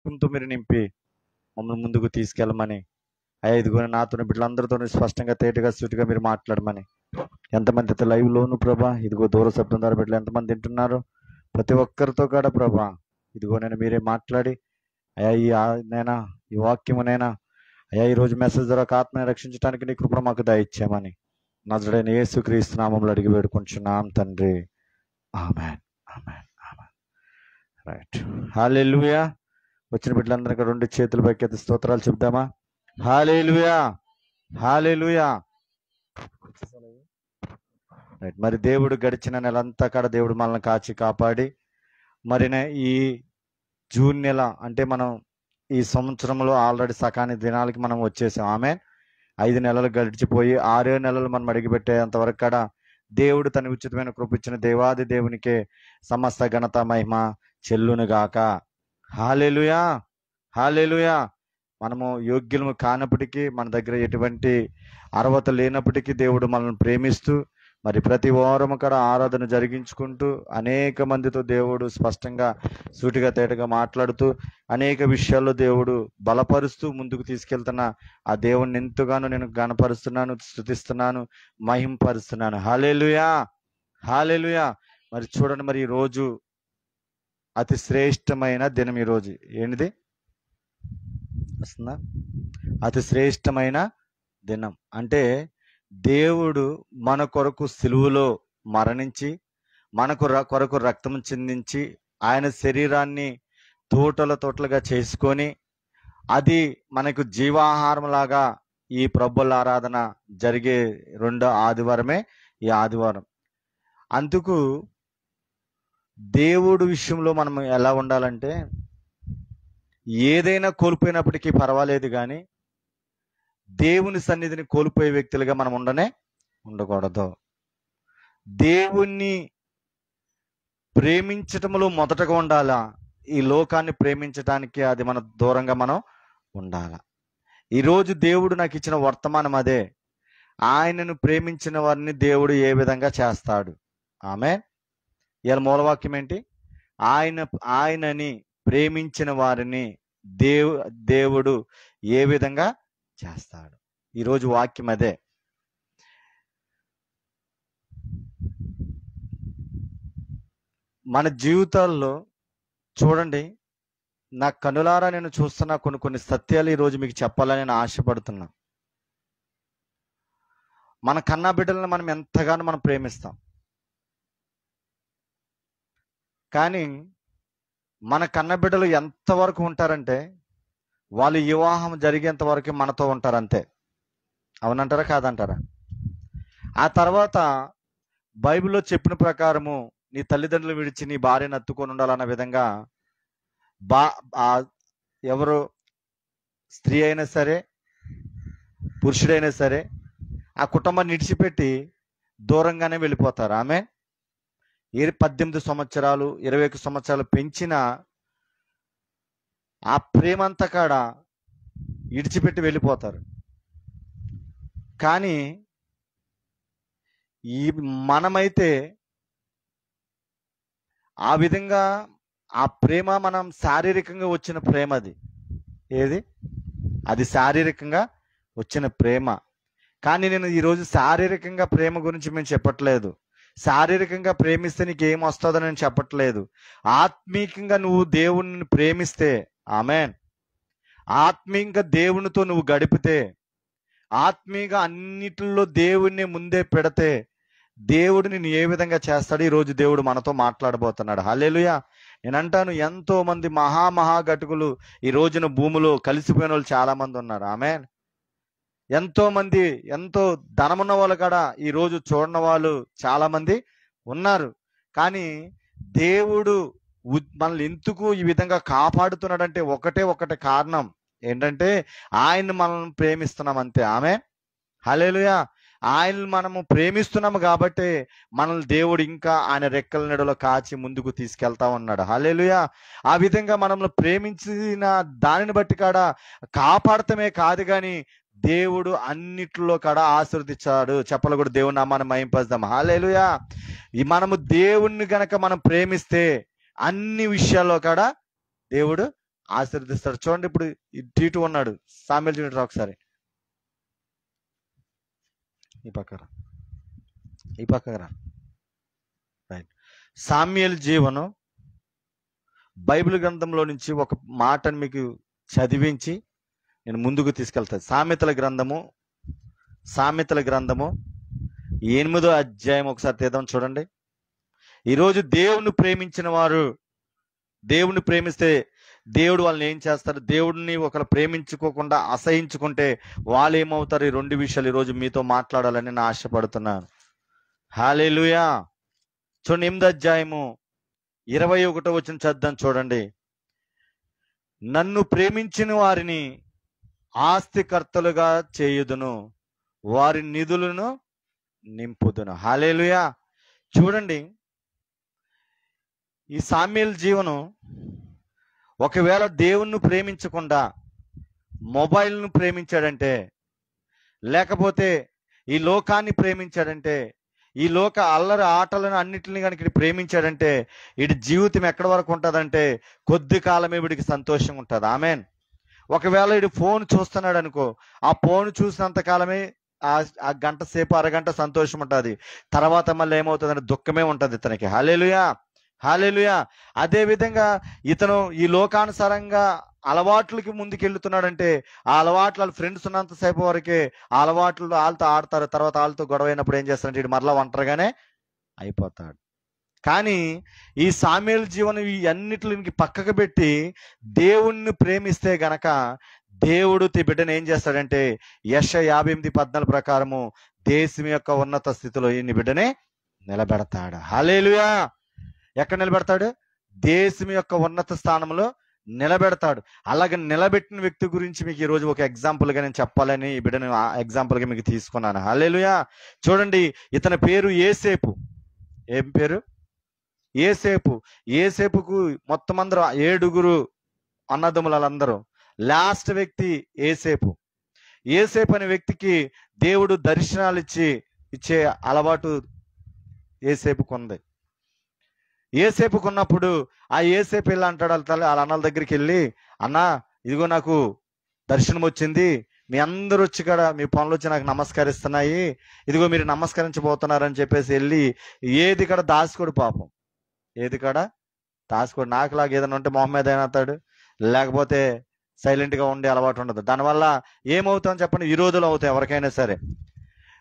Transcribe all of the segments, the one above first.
తో మీరు నింపి మమ్మల్ని ముందుకు తీసుకెళ్ళమని, అయ్యా ఇదిగో నాతో బిడ్డలందరితో స్పష్టంగా తేటగా సూటిగా మీరు మాట్లాడమని, ఎంతమంది అయితే లైవ్ లోను ప్రభా, ఇదిగో దూర శబ్దం ద్వారా బిడ్డలు ఎంతమంది తింటున్నారు, ప్రతి ఒక్కరితో కూడా ప్రభా ఇదిగో నేను మీరే మాట్లాడి అయ్యా నైనా ఈ వాక్యమునైనా అయ్యా ఈరోజు మెసేజ్ ద్వారా ఆత్మని రక్షించడానికి నీ కృప మాకు దయచేయమని నజరేయుడైన యేసుక్రీస్తు నామములో అడిగి వేడుకుంటున్నాం తండ్రి. ఆమేన్, ఆమేన్, ఆమేన్. రైట్, హల్లెలూయా. వచ్చిన బిడ్డలందరికీ రెండు చేతులు పైకెత్తి స్తోత్రాలు చెప్దామా? హల్లెలూయా, హల్లెలూయా. రైట్, మరి దేవుడు గడిచిన నెలంతా కూడా దేవుడు మనల్ని కాచి కాపాడి మరి ఈ జూన్ నెల అంటే మనం ఈ సంవత్సరంలో ఆల్రెడీ సకాని దినాలకి మనం వచ్చేసాం. ఆమె 5 నెలలు గడిచిపోయి 6వ నెలలు మనం అడిగిపెట్టేంత వరకు కూడా దేవుడు తన ఉచితమైన కృప ఇచ్చిన దేవాది దేవునికే సమస్త ఘనత మహిమ చెల్లునుగాక. హల్లెలూయా, హల్లెలూయా. మనము యోగ్యులము కానప్పటికీ, మన దగ్గర ఎటువంటి అర్హత లేనప్పటికీ దేవుడు మనల్ని ప్రేమిస్తూ మరి ప్రతి వారం కూడా ఆరాధన జరిగించుకుంటూ అనేక మందితో దేవుడు స్పష్టంగా సూటిగా తేటగా మాట్లాడుతూ అనేక విషయాల్లో దేవుడు బలపరుస్తూ ముందుకు తీసుకెళ్తున్న ఆ దేవుణ్ణి ఎంతగానో నేను గణపరుస్తున్నాను, స్తుతిస్తున్నాను, మహింపరుస్తున్నాను. హల్లెలూయా, హల్లెలూయా. మరి చూడండి, మరి ఈ రోజు అతి శ్రేష్టమైన దినం. ఈరోజు ఏంటిది వస్తుందా? అతి శ్రేష్టమైన దినం అంటే దేవుడు మన కొరకు సిలువలో మరణించి మన కొరకు రక్తం చిందించి ఆయన శరీరాన్ని తోటలుగా చేసుకొని అది మనకు జీవాహారం లాగా ఈ ప్రభుల ఆరాధన జరిగే 2వ ఆదివారమే ఈ ఆదివారం. అందుకు దేవుడు విషయంలో మనం ఎలా ఉండాలంటే, ఏదైనా కోల్పోయినప్పటికీ పర్వాలేదు కానీ దేవుని సన్నిధిని కోల్పోయే వ్యక్తులుగా మనం ఉండకూడదు. దేవుణ్ణి ప్రేమించటంలో మొదటగా ఉండాలా. ఈ లోకాన్ని ప్రేమించటానికి అది మన దూరంగా మనం ఉండాలా. ఈరోజు దేవుడు నాకు ఇచ్చిన వర్తమానం అదే. ఆయనను ప్రేమించిన వారిని దేవుడు ఏ విధంగా చేస్తాడు. ఆమేన్. ఇవాళ మూలవాక్యం ఏంటి? ఆయనని ప్రేమించిన వారిని దేవుడు ఏ విధంగా చేస్తాడు. ఈరోజు వాక్యం అదే. మన జీవితాల్లో చూడండి, నా కనులారా నేను చూస్తున్న కొన్ని సత్యాలు ఈరోజు మీకు చెప్పాలని నేను ఆశపడుతున్నా. మన కన్నా బిడ్డలను మనం ఎంతగానో మనం ప్రేమిస్తాం, కానీ మన కన్న బిడ్డలు ఎంతవరకు ఉంటారంటే వాళ్ళు వివాహం జరిగేంత వరకు మనతో ఉంటారు అంతే. అవునంటారా కాదంటారా? ఆ తర్వాత బైబిల్లో చెప్పిన ప్రకారము నీ తల్లిదండ్రులు విడిచి నీ భార్యను అత్తుకొని ఉండాలన్న విధంగా ఎవరు స్త్రీ అయినా సరే పురుషుడైనా సరే ఆ కుటుంబాన్ని విడిచిపెట్టి దూరంగానే వెళ్ళిపోతారు. ఆమె 18 సంవత్సరాలు 21 సంవత్సరాలు పెంచిన ఆ ప్రేమంతా కాడ విడిచిపెట్టి వెళ్ళిపోతారు. కానీ మనమైతే ఆ విధంగా ఆ ప్రేమ మనం శారీరకంగా వచ్చిన ప్రేమ. అది శారీరకంగా వచ్చిన ప్రేమ. కానీ నేను ఈరోజు శారీరకంగా ప్రేమ గురించి మేము చెప్పట్లేదు. శారీరకంగా ప్రేమిస్తే నీకు ఏం వస్తుందని నేను చెప్పట్లేదు. ఆత్మీయంగా నువ్వు దేవుణ్ణి ప్రేమిస్తే, ఆమేన్, ఆత్మీయంగా దేవునితో నువ్వు గడిపితే, ఆత్మీయంగా అన్నిటిలో దేవుణ్ణి ముందే పెడితే దేవుడు నిన్ను ఏ విధంగా చేస్తాడు ఈరోజు దేవుడు మనతో మాట్లాడబోతున్నాడు. హల్లెలూయా. నేను అంటాను, ఎంతో మంది మహాగటుకులు ఈ రోజున భూమిలో కలిసిపోయిన వాళ్ళు చాలా మంది ఉన్నారు. ఆమేన్. ఎంతో మంది ఎంతో ధనమున్న వాళ్ళు కూడా ఈ రోజు చూడని వాళ్ళు చాలా మంది ఉన్నారు. కానీ దేవుడు మనల్ని ఎందుకు ఈ విధంగా కాపాడుతున్నాడంటే ఒకటే కారణం ఏంటంటే ఆయన మనల్ని ప్రేమిస్తున్నాం అంతే. ఆమేన్, హల్లెలూయా. ఆయనను మనము ప్రేమిస్తున్నాము కాబట్టి మనల్ని దేవుడు ఇంకా ఆయన రెక్కల నీడలో కాచి ముందుకు తీసుకెళ్తా ఉన్నాడు. హల్లెలూయా. ఆ విధంగా మనల్ని ప్రేమించిన దానిని బట్టి కాడ కాపాడటమే కాదు కానీ దేవుడు అన్నిట్లో కూడా ఆశీర్వదించాడు. చెప్పలు కూడా దేవుని నామాన్ని మహింపరుద్దాం. హల్లెలూయా. మనము దేవుణ్ణి గనక మనం ప్రేమిస్తే అన్ని విషయాల్లో కూడా దేవుడు ఆశీర్వదిస్తాడు. చూడండి, ఇప్పుడు టీటు ఉన్నాడు, సామ్యుయేలు చూడండి ఒకసారి. ఈ పక్కన రైట్. సామ్యుయేలు జీవనం బైబిల్ గ్రంథంలో నుంచి ఒక మాటను మీకు చదివించి నేను ముందుకు తీసుకెళ్తాను. సామెతల గ్రంథము 8వ అధ్యాయం ఒకసారి తీద్దాం. చూడండి, ఈరోజు దేవుణ్ణి ప్రేమించిన వారు, దేవుణ్ణి ప్రేమిస్తే దేవుడు వాళ్ళని ఏం చేస్తారు? దేవుడిని ఒకరు ప్రేమించుకోకుండా అసహించుకుంటే వాళ్ళు ఏమవుతారు? ఈ 2 విషయాలు ఈరోజు మీతో మాట్లాడాలని నేను ఆశపడుతున్నాను. హల్లెలూయా. చూడండి, 8వ అధ్యాయము 21వ వచనం చదువుదాం. చూడండి, నన్ను ప్రేమించిన వారిని ఆస్తికర్తలుగా చేయుదును, వారి నిధులను నింపుదును. హల్లెలూయా. చూడండి, ఈ సామ్యుయేలు జీవనం ఒకవేళ దేవుణ్ణి ప్రేమించకుండా మొబైల్ను ప్రేమించాడంటే, లేకపోతే ఈ లోకాన్ని ప్రేమించాడంటే, ఈ లోక అల్లరి ఆటలను అన్నిటిని కనుక ప్రేమించాడంటే వీడి జీవితం ఎక్కడి వరకు ఉంటుందంటే కొద్ది కాలమే వీడికి సంతోషంగా ఉంటుంది. ఆమెన్. ఒకవేళ వీడు ఫోన్ చూస్తున్నాడు అనుకో, ఆ ఫోన్ చూసినంత కాలమే ఆ గంట సేపు అరగంట సంతోషం ఉంటుంది. తర్వాత మళ్ళీ ఏమవుతుందంటే దుఃఖమే ఉంటుంది ఇతనికి. హల్లెలూయా, హల్లెలూయా. అదే విధంగా ఇతను ఈ లోకానుసారంగా అలవాట్లకి ముందుకెళ్తున్నాడంటే ఆ అలవాట్లు వాళ్ళ ఫ్రెండ్స్ ఉన్నంతసేపు వరకే ఆ అలవాట్లు వాళ్ళతో ఆడతారు. తర్వాత వాళ్ళతో గొడవ అయినప్పుడు ఏం చేస్తారంటే వీడు మరలా ఒంటరిగానే అయిపోతాడు. కానీ ఈ సామ్యుయేలు జీవనం ఈ అన్నిటికి పక్కకు పెట్టి దేవుణ్ణి ప్రేమిస్తే గనక దేవుడు బిడ్డను ఏం చేస్తాడంటే యెషయా 58:14 ప్రకారము దేశం యొక్క ఉన్నత స్థితిలో ఈ బిడ్డనే నిలబెడతాడు. హల్లెలూయా. ఎక్కడ నిలబెడతాడు? దేశం యొక్క ఉన్నత స్థానంలో నిలబెడతాడు. అలాగే నిలబెట్టిన వ్యక్తి గురించి మీకు ఈరోజు ఒక ఎగ్జాంపుల్గా నేను చెప్పాలని ఈ బిడ్డను ఎగ్జాంపుల్గా మీకు తీసుకున్నాను. హల్లెలూయా. చూడండి, ఇతని పేరు యోసేపు. ఏం పేరు? యోసేపు. యోసేపుకు మొత్తం అందరూ 7 అన్నదమ్ములందరూ. లాస్ట్ వ్యక్తి యోసేపు. యోసేపు అనే వ్యక్తికి దేవుడు దర్శనాలు ఇచ్చే అలవాటు యోసేపుకు ఉంది. యోసేపుకున్నప్పుడు ఆ యోసేపు వెళ్ళి అంటాడు వాళ్ళ అన్నల దగ్గరికి వెళ్ళి, అన్నా ఇదిగో నాకు దర్శనం వచ్చింది, మీ అందరూ వచ్చి కూడా మీ పనులు వచ్చి నాకు నమస్కరిస్తున్నాయి, ఇదిగో మీరు నమస్కరించబోతున్నారని చెప్పేసి వెళ్ళి ఏది కూడా దాసుకోడు పాపం. ఏది కూడా దాసుకోడు. నాకులాగా ఏదైనా ఉంటే మొహం మీద అయినతాడు, లేకపోతే సైలెంట్గా ఉండే అలవాటు ఉండదు. దానివల్ల ఏమవుతామని చెప్పండి, విరోధులు అవుతాయి ఎవరికైనా సరే.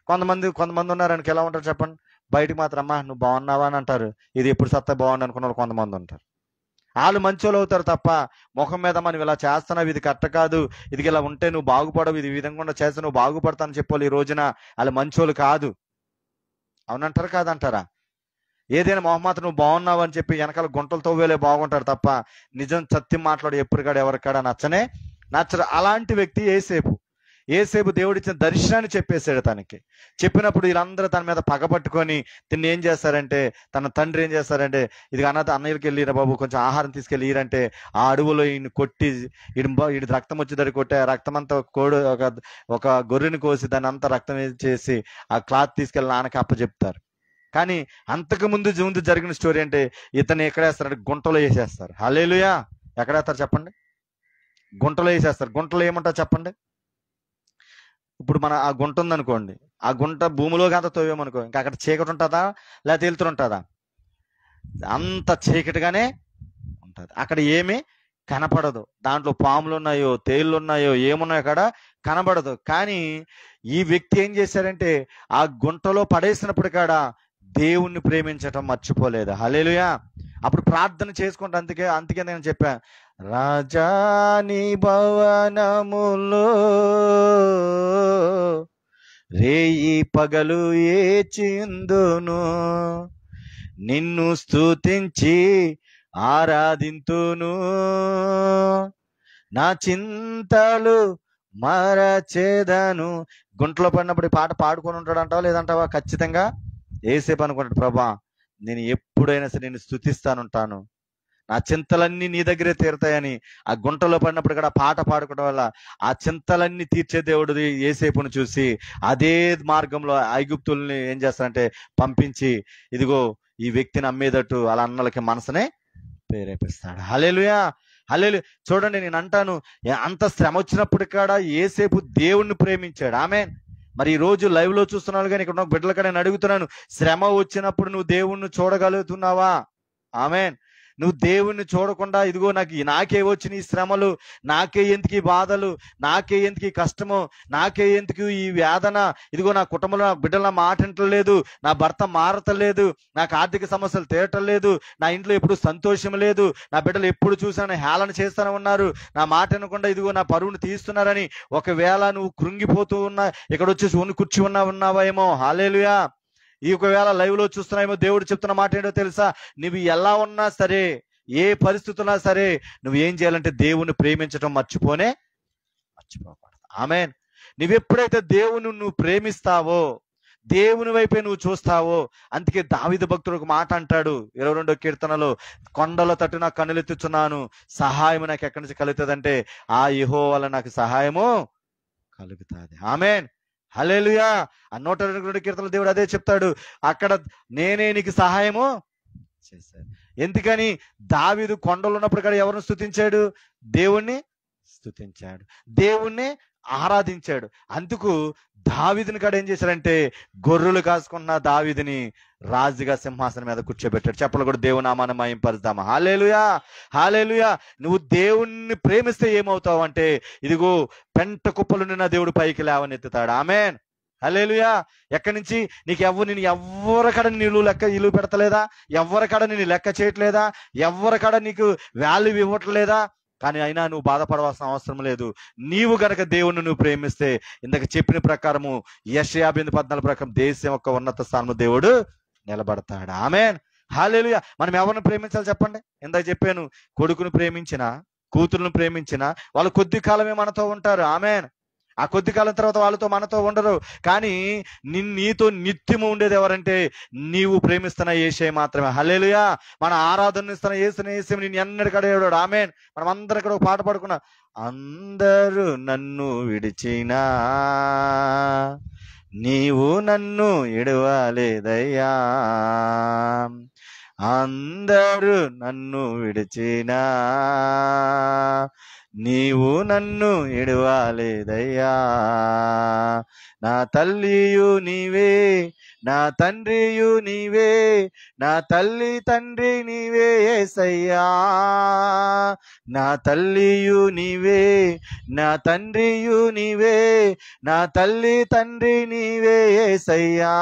కొంతమంది ఉన్నారనికి ఎలా ఉంటారు చెప్పండి, బయటకు మాత్రం అమ్మా నువ్వు బాగున్నావా అని అంటారు, ఇది ఎప్పుడు సత్తా బాగుంది అనుకున్న వాళ్ళు కొంతమంది ఉంటారు. వాళ్ళు మంచోళ్ళు అవుతారు తప్ప ముఖం మీద మనం ఇలా చేస్తున్నావు, ఇది కరెక్ట్ కాదు, ఇది ఇలా ఉంటే నువ్వు బాగుపడవు, ఇది ఈ విధంగా చేస్తే నువ్వు బాగుపడతానని చెప్పాలి. ఈ రోజున వాళ్ళు మంచోళ్ళు కాదు. అవునంటారు కాదంటారా? ఏదైనా మొహమ్మద్ నువ్వు బాగున్నావు అని చెప్పి వెనకాల గుంటలు తవ్వేలే బాగుంటాడు తప్ప నిజం సత్యం మాట్లాడు ఎప్పటికాడు ఎవరికాడా నచ్చరు. అలాంటి వ్యక్తి యోసేపు దేవుడిచ్చిన దర్శనాన్ని చెప్పేశాడు. చెప్పినప్పుడు వీళ్ళందరూ తన మీద పగపట్టుకొని తిని ఏం చేస్తారంటే, తన తండ్రి ఏం చేస్తారంటే, ఇది అన్నయ్యకి వెళ్ళిరా బాబు కొంచెం ఆహారం తీసుకెళ్ళి ఈరంటే ఆ అడవులో ఈయన కొట్టి ఈయన రక్తం వచ్చేదాన్ని కొట్టి ఆ రక్తం అంతా ఒక గొర్రెని కోసి దాన్ని అంతా రక్తం చేసి ఆ క్లాత్ తీసుకెళ్ళి నాన్నకి అప్పచెప్తారు. కానీ అంతకు ముందు జరిగిన స్టోరీ అంటే ఇతను ఎక్కడ వేస్తారంటే గుంటలో వేసేస్తారు. హల్లెలూయా. ఎక్కడ వేస్తారు చెప్పండి? గుంటలో వేసేస్తారు. గుంటలో ఏమంటారు చెప్పండి? ఇప్పుడు మన ఆ గుంట ఉందనుకోండి, ఆ గుంట భూమిలోకి అంత తోవేమనుకో, ఇంకా అక్కడ చీకటి ఉంటుందా లేకపోతే వెలుతురు ఉంటుందా? అంత చీకటిగానే ఉంటుంది. అక్కడ ఏమీ కనపడదు. దాంట్లో పాములు ఉన్నాయో తేళ్ళు ఉన్నాయో ఏమున్నాయో అక్కడ కనబడదు. కానీ ఈ వ్యక్తి ఏం చేశారంటే ఆ గుంటలో పడేసినప్పుడు కాడ దేవుణ్ణి ప్రేమించటం మర్చిపోలేదు. హల్లెలూయా. అప్పుడు ప్రార్థన చేసుకుంటే అందుకే నేను చెప్పాను, రాజాని భవనములో రేయి పగలు ఏచిందును, నిన్ను స్తుతించి ఆరాధింతును, నా చింతలు మరచేదను. గుంటలో పడినప్పుడు పాట పాడుకొని ఉంటాడు అంటావా లేదంటావా? ఖచ్చితంగా యోసేపు అనుకుంటాడు, ప్రభా నేను ఎప్పుడైనా సరే నేను స్తుతిస్తానుంటాను, నా చింతలన్నీ నీ దగ్గరే తీరుతాయని. ఆ గుంటలో పడినప్పుడు కూడా పాట పాడుకోవడం వల్ల ఆ చింతలన్నీ తీర్చే దేవుడు యోసేపును చూసి అదే మార్గంలో ఐగుప్తుల్ని ఏం చేస్తారంటే పంపించి ఇదిగో ఈ వ్యక్తిని అమ్మేదట్టు అలా అన్నలకి మనసునే ప్రేరేపిస్తాడు. హల్లెలూయా, హల్లెలూయా. చూడండి, నేను అంటాను, అంత శ్రమ వచ్చినప్పుడు కాడ యేసేపు దేవుణ్ణి ప్రేమించాడు. ఆమేన్. మరి ఈ రోజు లైవ్ లో చూస్తున్నాను, కానీ ఇక్కడ ఉన్న బిడ్డల కాడ నేను అడుగుతున్నాను, శ్రమ వచ్చినప్పుడు నువ్వు దేవుణ్ణి చూడగలుగుతున్నావా? ఆమేన్. నువ్వు దేవుణ్ణి చూడకుండా, ఇదిగో నాకే వచ్చిన ఈ శ్రమలు, నాకే ఎందుకు ఈ బాధలు, నాకే ఎందుకు ఈ కష్టము, నాకే ఎందుకు ఈ వేదన, ఇదిగో నా కుటుంబంలో నా బిడ్డల మాట వింటలేదు, నా భర్త మారతలేదు, నాకు ఆర్థిక సమస్యలు తీరటం లేదు, నా ఇంట్లో ఎప్పుడు సంతోషం లేదు, నా బిడ్డలు ఎప్పుడు చూసినా హేళన చేస్తూనే ఉన్నారు, నా మాట వినకుండా ఇదిగో నా పరువును తీస్తున్నారని ఒకవేళ నువ్వు కృంగిపోతూ ఉన్నా, ఇక్కడ వచ్చేసి కూర్చి ఉన్నావేమో. హల్లెలూయా. ఈ ఒకవేళ లైవ్ లో చూస్తున్నాయేమో, దేవుడు చెప్తున్న మాట ఏంటో తెలుసా? నువ్వు ఎలా ఉన్నా సరే, ఏ పరిస్థితి ఉన్నా సరే, నువ్వు ఏం చేయాలంటే దేవుణ్ణి ప్రేమించడం మర్చిపోకూడదు. ఆమేన్. నువ్వెప్పుడైతే దేవుని నువ్వు ప్రేమిస్తావో, దేవుని వైపే నువ్వు చూస్తావో, అందుకే దావీదు భక్తుడు ఒక మాట అంటాడు 22వ కీర్తనలో, కొండల తట్టు నాకు కన్నులెత్తుచున్నాను, సహాయం నాకు ఎక్కడి నుంచి కలుగుతుందంటే ఆ యెహోవా వల్ల నాకు సహాయము కలుగుతుంది. ఆమేన్. హల్లెలూయా. ఆ 122 కీర్తనలో దేవుడు అదే చెప్తాడు, అక్కడ నేనే నీకు సహాయము చేశాను. ఎందుకని? దావీదు కొండలు ఉన్నప్పుడు కూడా ఎవరిని స్తుతించాడు? దేవుణ్ణి స్తుతించాడు, దేవుణ్ణి ఆరాధించాడు. అందుకు దావీదుని కాడ ఏం చేశాడంటే, గొర్రెలు కాసుకున్న దావీదుని రాజుగా సింహాసనం మీద కూర్చోబెట్టాడు. చెప్పలు కూడా దేవుని నామాన్ని మహింపరుద్దామా. హల్లెలూయా. హల్లెలూయా. నువ్వు దేవుణ్ణి ప్రేమిస్తే ఏమవుతావు అంటే, ఇదిగో పెంట కుప్పలు నిన్న దేవుడు పైకి లేవనెత్తుతాడు. ఆమేన్. హల్లెలూయా. ఎక్కడి నుంచి నేను ఎవరికడ ఇల్లు పెడతలేదా, ఎవరికడ నేను లెక్క చేయట్లేదా, ఎవరికడ నీకు వాల్యూ ఇవ్వట్లేదా, కానీ అయినా నువ్వు బాధపడవలసిన అవసరం లేదు. నీవు గనక దేవుణ్ణి నువ్వు ప్రేమిస్తే, ఇందాక చెప్పిన ప్రకారము యెషయా 14 ప్రకారం దేశం యొక్క ఉన్నత స్థానంలో దేవుడు నిలబడతాడు. ఆమేన్. హల్లెలూయా. మనం ఎవరిని ప్రేమించాలి చెప్పండి? ఇందాక చెప్పాను, కొడుకును ప్రేమించిన, కూతురును ప్రేమించిన వాళ్ళు కొద్ది కాలమే మనతో ఉంటారు. ఆమేన్. ఆ కొద్ది కాలం తర్వాత వాళ్ళతో మనతో ఉండరు. కానీ నీతో నిత్యము ఉండేది ఎవరంటే, నీవు ప్రేమిస్తున్న యేసే మాత్రమే. హల్లెలూయా. మన ఆరాధన ఇస్తున్న యేసు నిన్ను ఎన్నటికీ అడిగాడు. ఆమేన్. మనం అందరం ఇక్కడ ఒక పాట పాడుకున్నాం, అందరూ నన్ను విడిచినా నీవు నన్ను విడవలేదయ్యా, అందరూ నన్ను విడిచినా నీవు నన్ను విడవలేదయ్యా, నా తల్లియు నీవే, నా తండ్రియు నీవే, నా తల్లి తండ్రి నీవే యేసయ్యా, నా తల్లియు నీవే, నా తండ్రియు నీవే, నా తల్లి తండ్రి నీవే యేసయ్యా,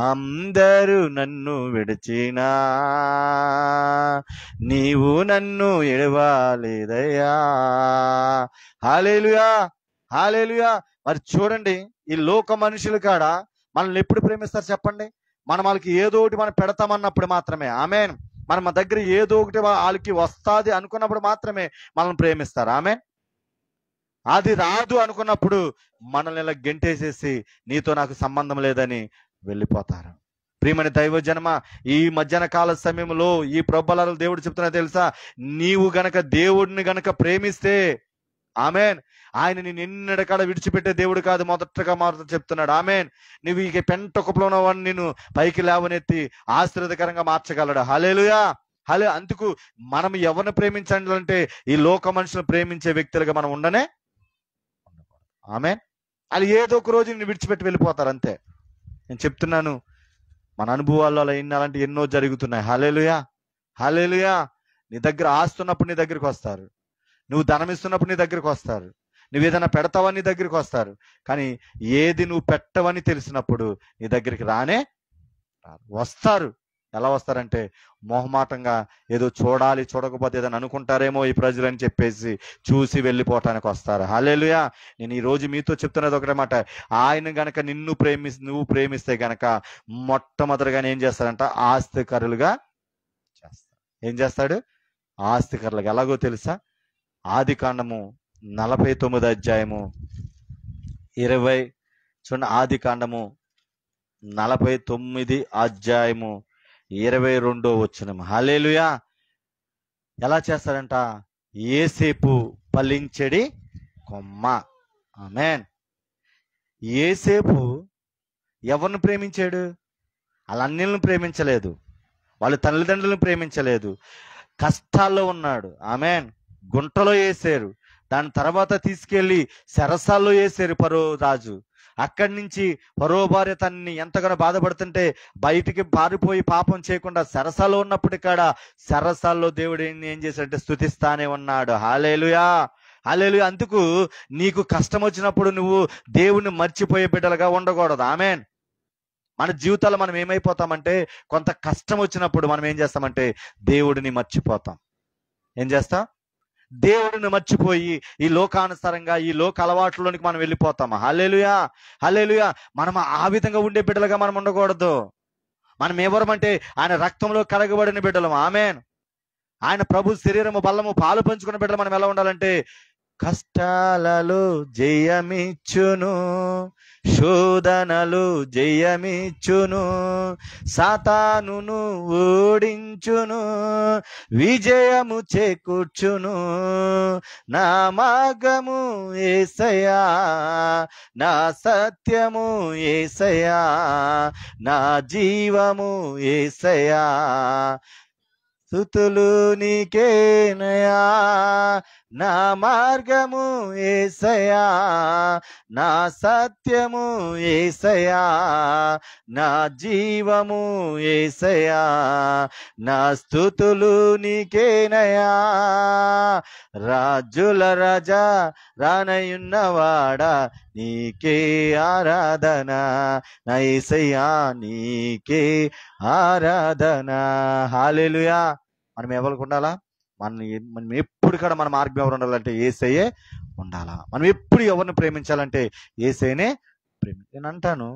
అందరూ నన్ను విడిచినా నీవు నన్ను విడవలేదయ్యా. హల్లెలూయా. హల్లెలూయా. మరి చూడండి, ఈ లోక మనుషులు కాడ మనల్ని ఎప్పుడు ప్రేమిస్తారు చెప్పండి? మనం వాళ్ళకి ఏదో ఒకటి మనం పెడతామన్నప్పుడు మాత్రమే. ఆమేన్. మన దగ్గర ఏదో ఒకటి వాళ్ళకి వస్తుంది అనుకున్నప్పుడు మాత్రమే మనల్ని ప్రేమిస్తారు. ఆమేన్. అది రాదు అనుకున్నప్పుడు మనల్ని ఇలా గెంటేసేసి నీతో నాకు సంబంధం లేదని వెళ్ళిపోతారు. ప్రియమైన దైవ జనమ, ఈ మధ్యాహ్న కాల సమయంలో ఈ ప్రబలాలు దేవుడు చెప్తున్నా తెలుసా, నీవు గనక దేవుడిని గనక ప్రేమిస్తే, ఆమేన్, ఆయన నేను ఎన్నడకాడ విడిచిపెట్టే దేవుడు కాదు. మొదట చెప్తున్నాడు. ఆమేన్. నువ్వు ఇక పెంట కుప్పలో ఉన్నవాడిని నేను పైకి లేవనెత్తి ఆశీర్వాదకరంగా మార్చగలడు. హల్లెలూయా. అందుకు మనం ఎవరిని ప్రేమించాలంటే, ఈ లోక మనుషులను ప్రేమించే వ్యక్తులుగా మనం ఉండనే. ఆమేన్. వాళ్ళు ఏదో ఒక రోజు నిన్ను విడిచిపెట్టి వెళ్ళిపోతారు అంతే. నేను చెప్తున్నాను, మన అనుభవాల్లో అలా అలాంటి ఎన్నో జరుగుతున్నాయి. హల్లెలూయా. హల్లెలూయా. నీ దగ్గర ఆస్తున్నప్పుడు నీ దగ్గరికి వస్తారు, నువ్వు ధనం ఇస్తున్నప్పుడు నీ దగ్గరికి వస్తారు, నువ్వు ఏదైనా పెడతావని నీ దగ్గరికి వస్తారు. కానీ ఏది నువ్వు పెట్టవని తెలిసినప్పుడు నీ దగ్గరికి రానే వస్తారు. ఎలా వస్తారంటే, మొహమాటంగా ఏదో చూడకపోతే ఏదైనా అనుకుంటారేమో ఈ ప్రజలు అని చెప్పేసి చూసి వెళ్ళిపోవటానికి వస్తారు. హల్లెలూయా. నేను ఈ రోజు మీతో చెప్తున్నది ఒకటే మాట, ఆయన గనక నువ్వు ప్రేమిస్తే గనక మొట్టమొదటిగానే ఏం చేస్తాడంట? ఆస్తికరులుగా చేస్తాడు. ఏం చేస్తాడు? ఆస్తికరులుగా. ఎలాగో తెలుసా? ఆదికాండము 49 అధ్యాయము 20 చూడండి. ఆదికాండము 49 అధ్యాయము 22వ వచనం. హల్లెలూయా. ఎలా చేస్తాడంట? యేసేపు ఫలించెడి కొమ్మ. ఆమేన్. యేసేపు ఎవరిని ప్రేమించాడు? వాళ్ళ అన్యులను ప్రేమించలేదు, వాళ్ళ తల్లిదండ్రులను ప్రేమించలేదు, కష్టాల్లో ఉన్నాడు. ఆమెన్. గుంటలో వేసారు. దాని తర్వాత తీసుకెళ్లి చెరసాల్లో వేసారు ఫరో రాజు. అక్కడి నుంచి ఫరో భార్య తనని ఎంతగానో బాధపడుతుంటే బయటికి పారిపోయి పాపం చేయకుండా చెరసాల్లో ఉన్నప్పుడు ఇక్కడ చెరసాల్లో దేవుడు ఏం చేశాడంటే స్తుతిస్తానే ఉన్నాడు. హల్లెలూయా, హల్లెలూయా. అందుకు నీకు కష్టం వచ్చినప్పుడు నువ్వు దేవుణ్ణి మర్చిపోయే బిడ్డలుగా ఉండకూడదు. ఆమెన్. మన జీవితాల్లో మనం ఏమైపోతామంటే కొంత కష్టం వచ్చినప్పుడు మనం ఏం చేస్తామంటే దేవుడిని మర్చిపోతాం. ఏం చేస్తాం? దేవుడిని మర్చిపోయి ఈ లోకానుసారంగా ఈ లోక అలవాట్లలోనికి మనం వెళ్ళిపోతాము. హల్లెలూయా, హల్లెలూయా. మనం ఆ విధంగా ఉండే బిడ్డలుగా మనం ఉండకూడదు. మనం ఎవరమంటే ఆయన రక్తంలో కడగబడిన బిడ్డలం. ఆమెన్. ఆయన ప్రభు శరీరము బల్లము పాలు పంచుకున్న బిడ్డలు మనం ఎలా ఉండాలంటే కష్టాలలో జయమిచ్చును, శోధనలు జయమిచ్చును, సాతానును ఓడించును, విజయము చేకూర్చును. నా మార్గము యేసయ్యా, నా సత్యము యేసయ్యా, నా జీవము యేసయ్యా, స్తుతులు నీకేనయా. నా మార్గము యేసయ్యా, నా సత్యము యేసయ్యా, నా జీవము యేసయ్యా, నా స్తుతులు నీకేనయా. రాజుల రాజా రానయున్నవాడా నీకే ఆరాధన, నా యేసయ్యా నీకే ఆరాధన. హల్లెలూయా. మనం ఎవరికి ఉండాలా? మనం ఎప్పుడు కూడా మన మార్గం ఎవరు ఉండాలంటే యేసయ్యే ఉండాలా. మనం ఎప్పుడు ఎవరిని ప్రేమించాలంటే యేసయ్యనే నేను అంటాను,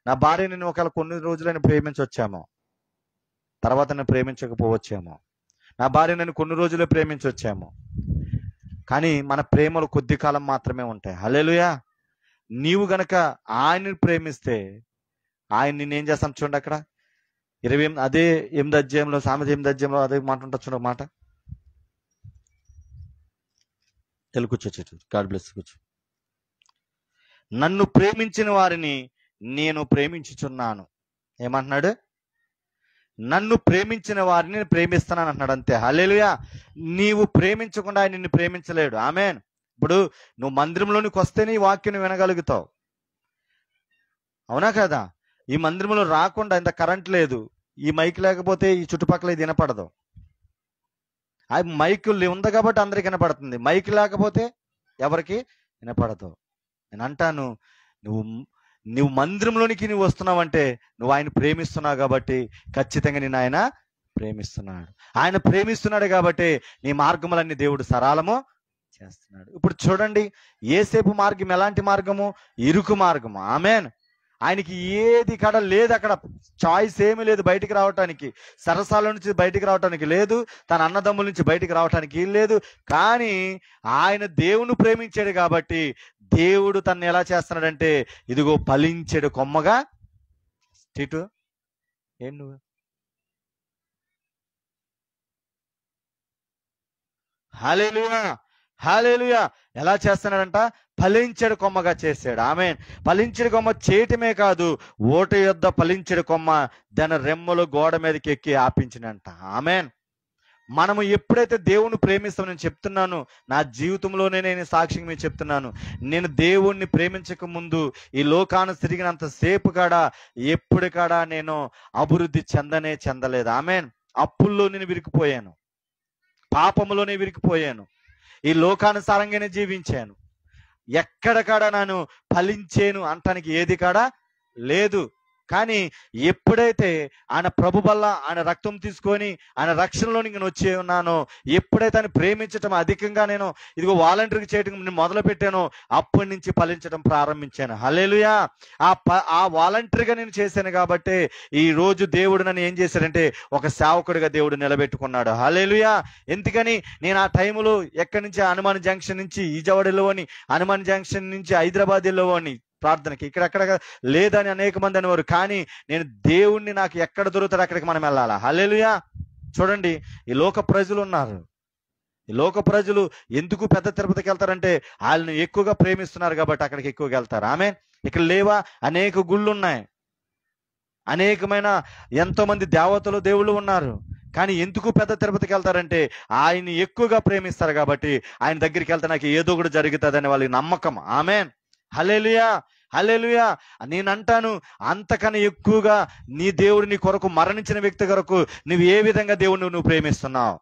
నా భార్య నేను ఒకవేళ కొన్ని రోజులైనా ప్రేమించొచ్చామో, తర్వాత నేను ప్రేమించకపోవచ్చేమో. నా భార్య నేను కొన్ని రోజులే ప్రేమించొచ్చాము, కానీ మన ప్రేమలు కొద్ది కాలం మాత్రమే ఉంటాయి. హల్లెలూయా. నీవు గనక ఆయన్ని ప్రేమిస్తే ఆయన నిన్నేం చేస్తాను చూడండి. అక్కడ 28 అదే 8వ అధ్యాయంలో, సామెత 8వ అధ్యాయంలో అదే మాట ఉంటుంది చూడ. మాట తెలుగు కూర్చో. God bless. కూర్చో. నన్ను ప్రేమించిన వారిని నేను ప్రేమించుచున్నాను. ఏమంటున్నాడు? నన్ను ప్రేమించిన వారిని నేను ప్రేమిస్తున్నాను అంటున్నాడు. అంతే. హల్లెలూయా. నీవు ప్రేమించకుండా ఆయన నిన్ను ప్రేమించలేడు. ఆమెన్. ఇప్పుడు నువ్వు మందిరంలోనికి వస్తేనే ఈ వాక్యం వినగలుగుతావు. అవునా కదా? ఈ మందిరంలో రాకుండా ఇంత కరెంట్ లేదు, ఈ మైక్ లేకపోతే ఈ చుట్టుపక్కల ఇది వినపడదు. ఆ మైక్ ఉంది కాబట్టి అందరికి వినపడుతుంది, మైక్ లేకపోతే ఎవరికి వినపడదు. నేను అంటాను, నువ్వు మందిరంలోనికి నువ్వు వస్తున్నావంటే నువ్వు ఆయన ప్రేమిస్తున్నావు కాబట్టి ఖచ్చితంగా నేను ఆయన ప్రేమిస్తున్నాడు. ఆయన ప్రేమిస్తున్నాడు కాబట్టి నీ మార్గములన్నీ దేవుడు సరళము చేస్తున్నాడు. ఇప్పుడు చూడండి, యేసేపు మార్గం ఎలాంటి మార్గము? ఇరుకు మార్గము. ఆమెన్. ఆయనకి ఏది కడ లేదు, అక్కడ చాయిస్ ఏమీ లేదు బయటికి రావటానికి. సరసాల నుంచి బయటికి రావటానికి లేదు, తన అన్నదమ్ముల నుంచి బయటికి రావటానికి లేదు. కానీ ఆయన దేవుని ప్రేమించాడు కాబట్టి దేవుడు తనని ఎలా చేస్తున్నాడంటే ఇదిగో ఫలించాడు కొమ్మగా. టిటు ఏం నువ్వు? హల్లెలూయా, హల్లెలూయా. ఎలా చేస్తున్నాడంట? ఫలించడు కొమ్మగా చేశాడు. ఆమెన్. ఫలించడు కొమ్మ చేయటమే కాదు, ఓట యొద్ద ఫలించడు కొమ్మ దాని రెమ్మలు గోడ మీదకి ఎక్కి ఆపించినంట. ఆమెన్. మనము ఎప్పుడైతే దేవుణ్ణి ప్రేమిస్తామో, నేను చెప్తున్నాను, నా జీవితంలోనే నేను సాక్ష్యం మీకు చెప్తున్నాను, నేను దేవుణ్ణి ప్రేమించక ముందు ఈ లోకాన్ని తిరిగినంత సేపు కాడా ఎప్పుడు కాడా నేను అభివృద్ధి చెందలేదు. ఆమెన్. అప్పుల్లో నేను విరిగిపోయాను, పాపములోనే విరిగిపోయాను, ఈ లోకానుసారంగానే జీవించాను. ఎక్కడ కాడా నేను ఫలించేను అంటానికి ఏది కాడా లేదు. కానీ ఎప్పుడైతే ఆయన ప్రభు వల్ల ఆయన రక్తం తీసుకొని ఆయన రక్షణలో నేను వచ్చి ఉన్నానో, ఎప్పుడైతే ఆయన ప్రేమించటం అధికంగా నేను ఇదిగో వాలంటీర్కి చేయటం నేను మొదలు పెట్టానో, అప్పటి నుంచి ఫలించడం ప్రారంభించాను. హల్లెలూయా. ఆ వాలంటీర్గా నేను చేశాను కాబట్టి ఈ రోజు దేవుడు నన్ను ఏం చేశాడంటే ఒక సేవకుడిగా దేవుడు నిలబెట్టుకున్నాడు. హల్లెలూయా. ఎందుకని నేను ఆ టైంలో ఎక్కడి నుంచి హనుమాన్ జంక్షన్ నుంచి ఈజవాడలోని, హనుమాన్ జంక్షన్ నుంచి హైదరాబాద్లోని ప్రార్థనకి ఇక్కడెక్కడ లేదని అనేక మంది అనేవారు. కానీ నేను దేవుణ్ణి నాకు ఎక్కడ దొరుకుతాడు అక్కడికి మనం వెళ్ళాలా. హల్లెలూయా. చూడండి, ఈ లోక ప్రజలు ఉన్నారు. ఈ లోక ప్రజలు ఎందుకు పెద్ద తిరుపతికి వెళ్తారంటే వాళ్ళని ఎక్కువగా ప్రేమిస్తున్నారు కాబట్టి అక్కడికి ఎక్కువగా వెళ్తారు. ఆమె ఇక్కడ లేవా? అనేక గుళ్ళు ఉన్నాయి, అనేకమైన ఎంతో మంది దేవతలు దేవుళ్ళు ఉన్నారు. కానీ ఎందుకు పెద్ద తిరుపతికి వెళ్తారంటే ఆయన్ని ఎక్కువగా ప్రేమిస్తారు కాబట్టి ఆయన దగ్గరికి వెళ్తే నాకు ఏదో ఒకటి జరుగుతుందని వాళ్ళకి నమ్మకం. ఆమేన్. హల్లెలూయా, హల్లెలూయా. నేనంటాను, అంతకన్నా ఎక్కువగా నీ దేవుడు నీ కొరకు మరణించిన వ్యక్తి కొరకు నువ్వు ఏ విధంగా దేవుడిని నువ్వు ప్రేమిస్తున్నావు?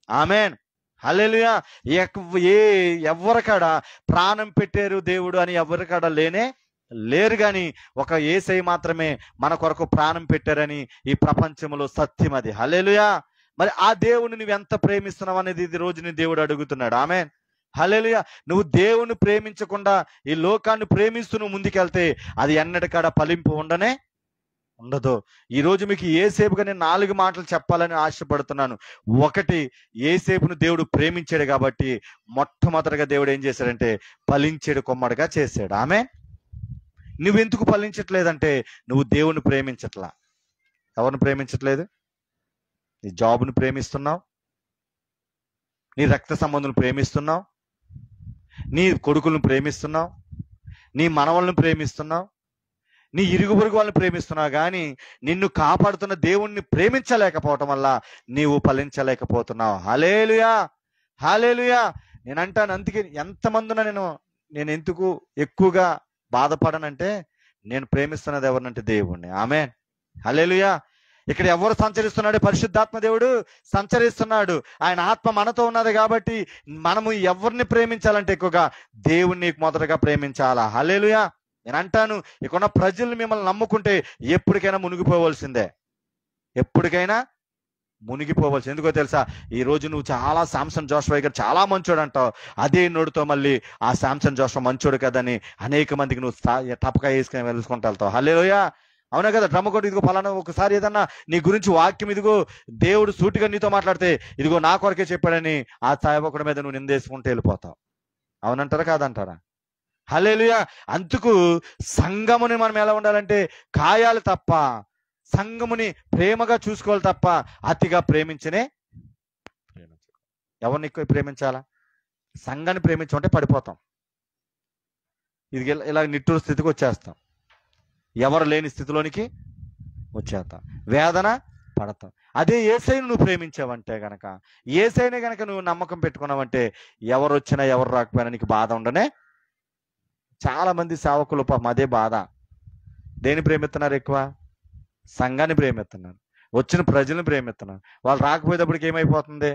ఆమేన్. హల్లెలూయా. ఎవరికాడ ప్రాణం పెట్టారు దేవుడు అని ఎవరికాడ లేరు, కానీ ఒక యేసయ్య మాత్రమే మన కొరకు ప్రాణం పెట్టారని ఈ ప్రపంచంలో సత్యం అది. హల్లెలూయా. మరి ఆ దేవుని నువ్వు ఎంత ప్రేమిస్తున్నావు అనేది ఈ రోజు నీ దేవుడు అడుగుతున్నాడు. ఆమేన్. హల్లెలూయా. నువ్వు దేవుని ప్రేమించకుండా ఈ లోకాన్ని ప్రేమిస్తూ నువ్వు ముందుకెళ్తే అది ఎన్నటికాడ ఫలింపు ఉండదు. ఈరోజు మీకు ఏసేపుగా నేను 4 మాటలు చెప్పాలని ఆశపడుతున్నాను. ఒకటి, ఏసేపును దేవుడు ప్రేమించాడు కాబట్టి మొట్టమొదటిగా దేవుడు ఏం చేశాడంటే ఫలించేడు కొమ్మడిగా చేశాడు. ఆమేన్. నువ్వెందుకు ఫలించట్లేదంటే నువ్వు దేవుని ప్రేమించట్లా. ఎవరిని ప్రేమించట్లేదు? నీ జాబ్ను ప్రేమిస్తున్నావు, నీ రక్త సంబంధులను ప్రేమిస్తున్నావు, నీ కొడుకులను ప్రేమిస్తున్నావు, నీ మనవలను ప్రేమిస్తున్నావు, నీ ఇరుగు పొరుగు వాళ్ళని ప్రేమిస్తున్నావు, కానీ నిన్ను కాపాడుతున్న దేవుణ్ణి ప్రేమించలేకపోవటం వల్ల నీవు ఫలించలేకపోతున్నావు. హల్లెలూయా, హల్లెలూయా. నేను అంటాను, అందుకే ఎంతమందిన నేను ఎందుకు ఎక్కువగా బాధపడనంటే నేను ప్రేమిస్తున్నది ఎవరినంటే దేవుణ్ణి. ఆమేన్. హల్లెలూయా. ఇక్కడ ఎవరు సంచరిస్తున్నాడు? పరిశుద్ధాత్మ దేవుడు సంచరిస్తున్నాడు. ఆయన ఆత్మ మనతో ఉన్నది కాబట్టి మనము ఎవరిని ప్రేమించాలంటే ఎక్కువగా దేవుణ్ణి మొదటగా ప్రేమించాలా. హల్లెలూయా. నేను అంటాను, ఇక్కడ ప్రజలు మిమ్మల్ని నమ్ముకుంటే ఎప్పటికైనా మునిగిపోవలసిందే, ఎప్పటికైనా మునిగిపోవలసి. ఎందుకో తెలుసా? ఈ రోజు నువ్వు చాలా శాంసన్ జోషువా గారు చాలా మంచోడు అంటావు, అదే నోడుతో మళ్ళీ ఆ శాంసన్ జోషువా మంచోడు కదని అనేక మందికి నువ్వు తప్పక వేసుకుని వెళ్చుకుంటూ వెళ్తావు. హల్లెలూయా. అవునా కదా? డ్రమ్మ కొట్టి ఇదిగో ఫలానా ఒకసారి ఏదన్నా నీ గురించి వాక్యం ఇదిగో దేవుడు సూటిగా నీతో మాట్లాడితే ఇదిగో నా కొరకే చెప్పాడని ఆ సేవకుడి మీద నువ్వు నిందేసుకుంటూ వెళ్ళిపోతావు. అవునంటారా కాదంటారా? హల్లెలూయా. అందుకు సంఘముని మనం ఎలా ఉండాలంటే కాయాలి తప్ప, సంఘముని ప్రేమగా చూసుకోవాలి తప్ప అతిగా ప్రేమించనే. ఎవరిని ఎక్కువ ప్రేమించాలా? సంఘాన్ని ప్రేమించమంటే పడిపోతాం, ఇది ఇలా నిట్టూరు స్థితికి వచ్చేస్తాం, ఎవరు లేని స్థితిలోనికి వచ్చేస్తాం, వేదన పడతాం. అదే యేసయ్యను నువ్వు ప్రేమించావంటే గనక, యేసయ్యనే గనక నువ్వు నమ్మకం పెట్టుకున్నావంటే ఎవరు వచ్చినా ఎవరు రాకపోయినా నీకు బాధ ఉండనే. చాలా మంది సేవకులు పాపం అదే బాధ. దేని ప్రేమిస్తున్నారు? ఎక్కువ సంఘాన్ని ప్రేమిస్తున్నారు, వచ్చిన ప్రజలను ప్రేమిస్తున్నారు. వాళ్ళు రాకపోయేటప్పటికి ఏమైపోతుంది?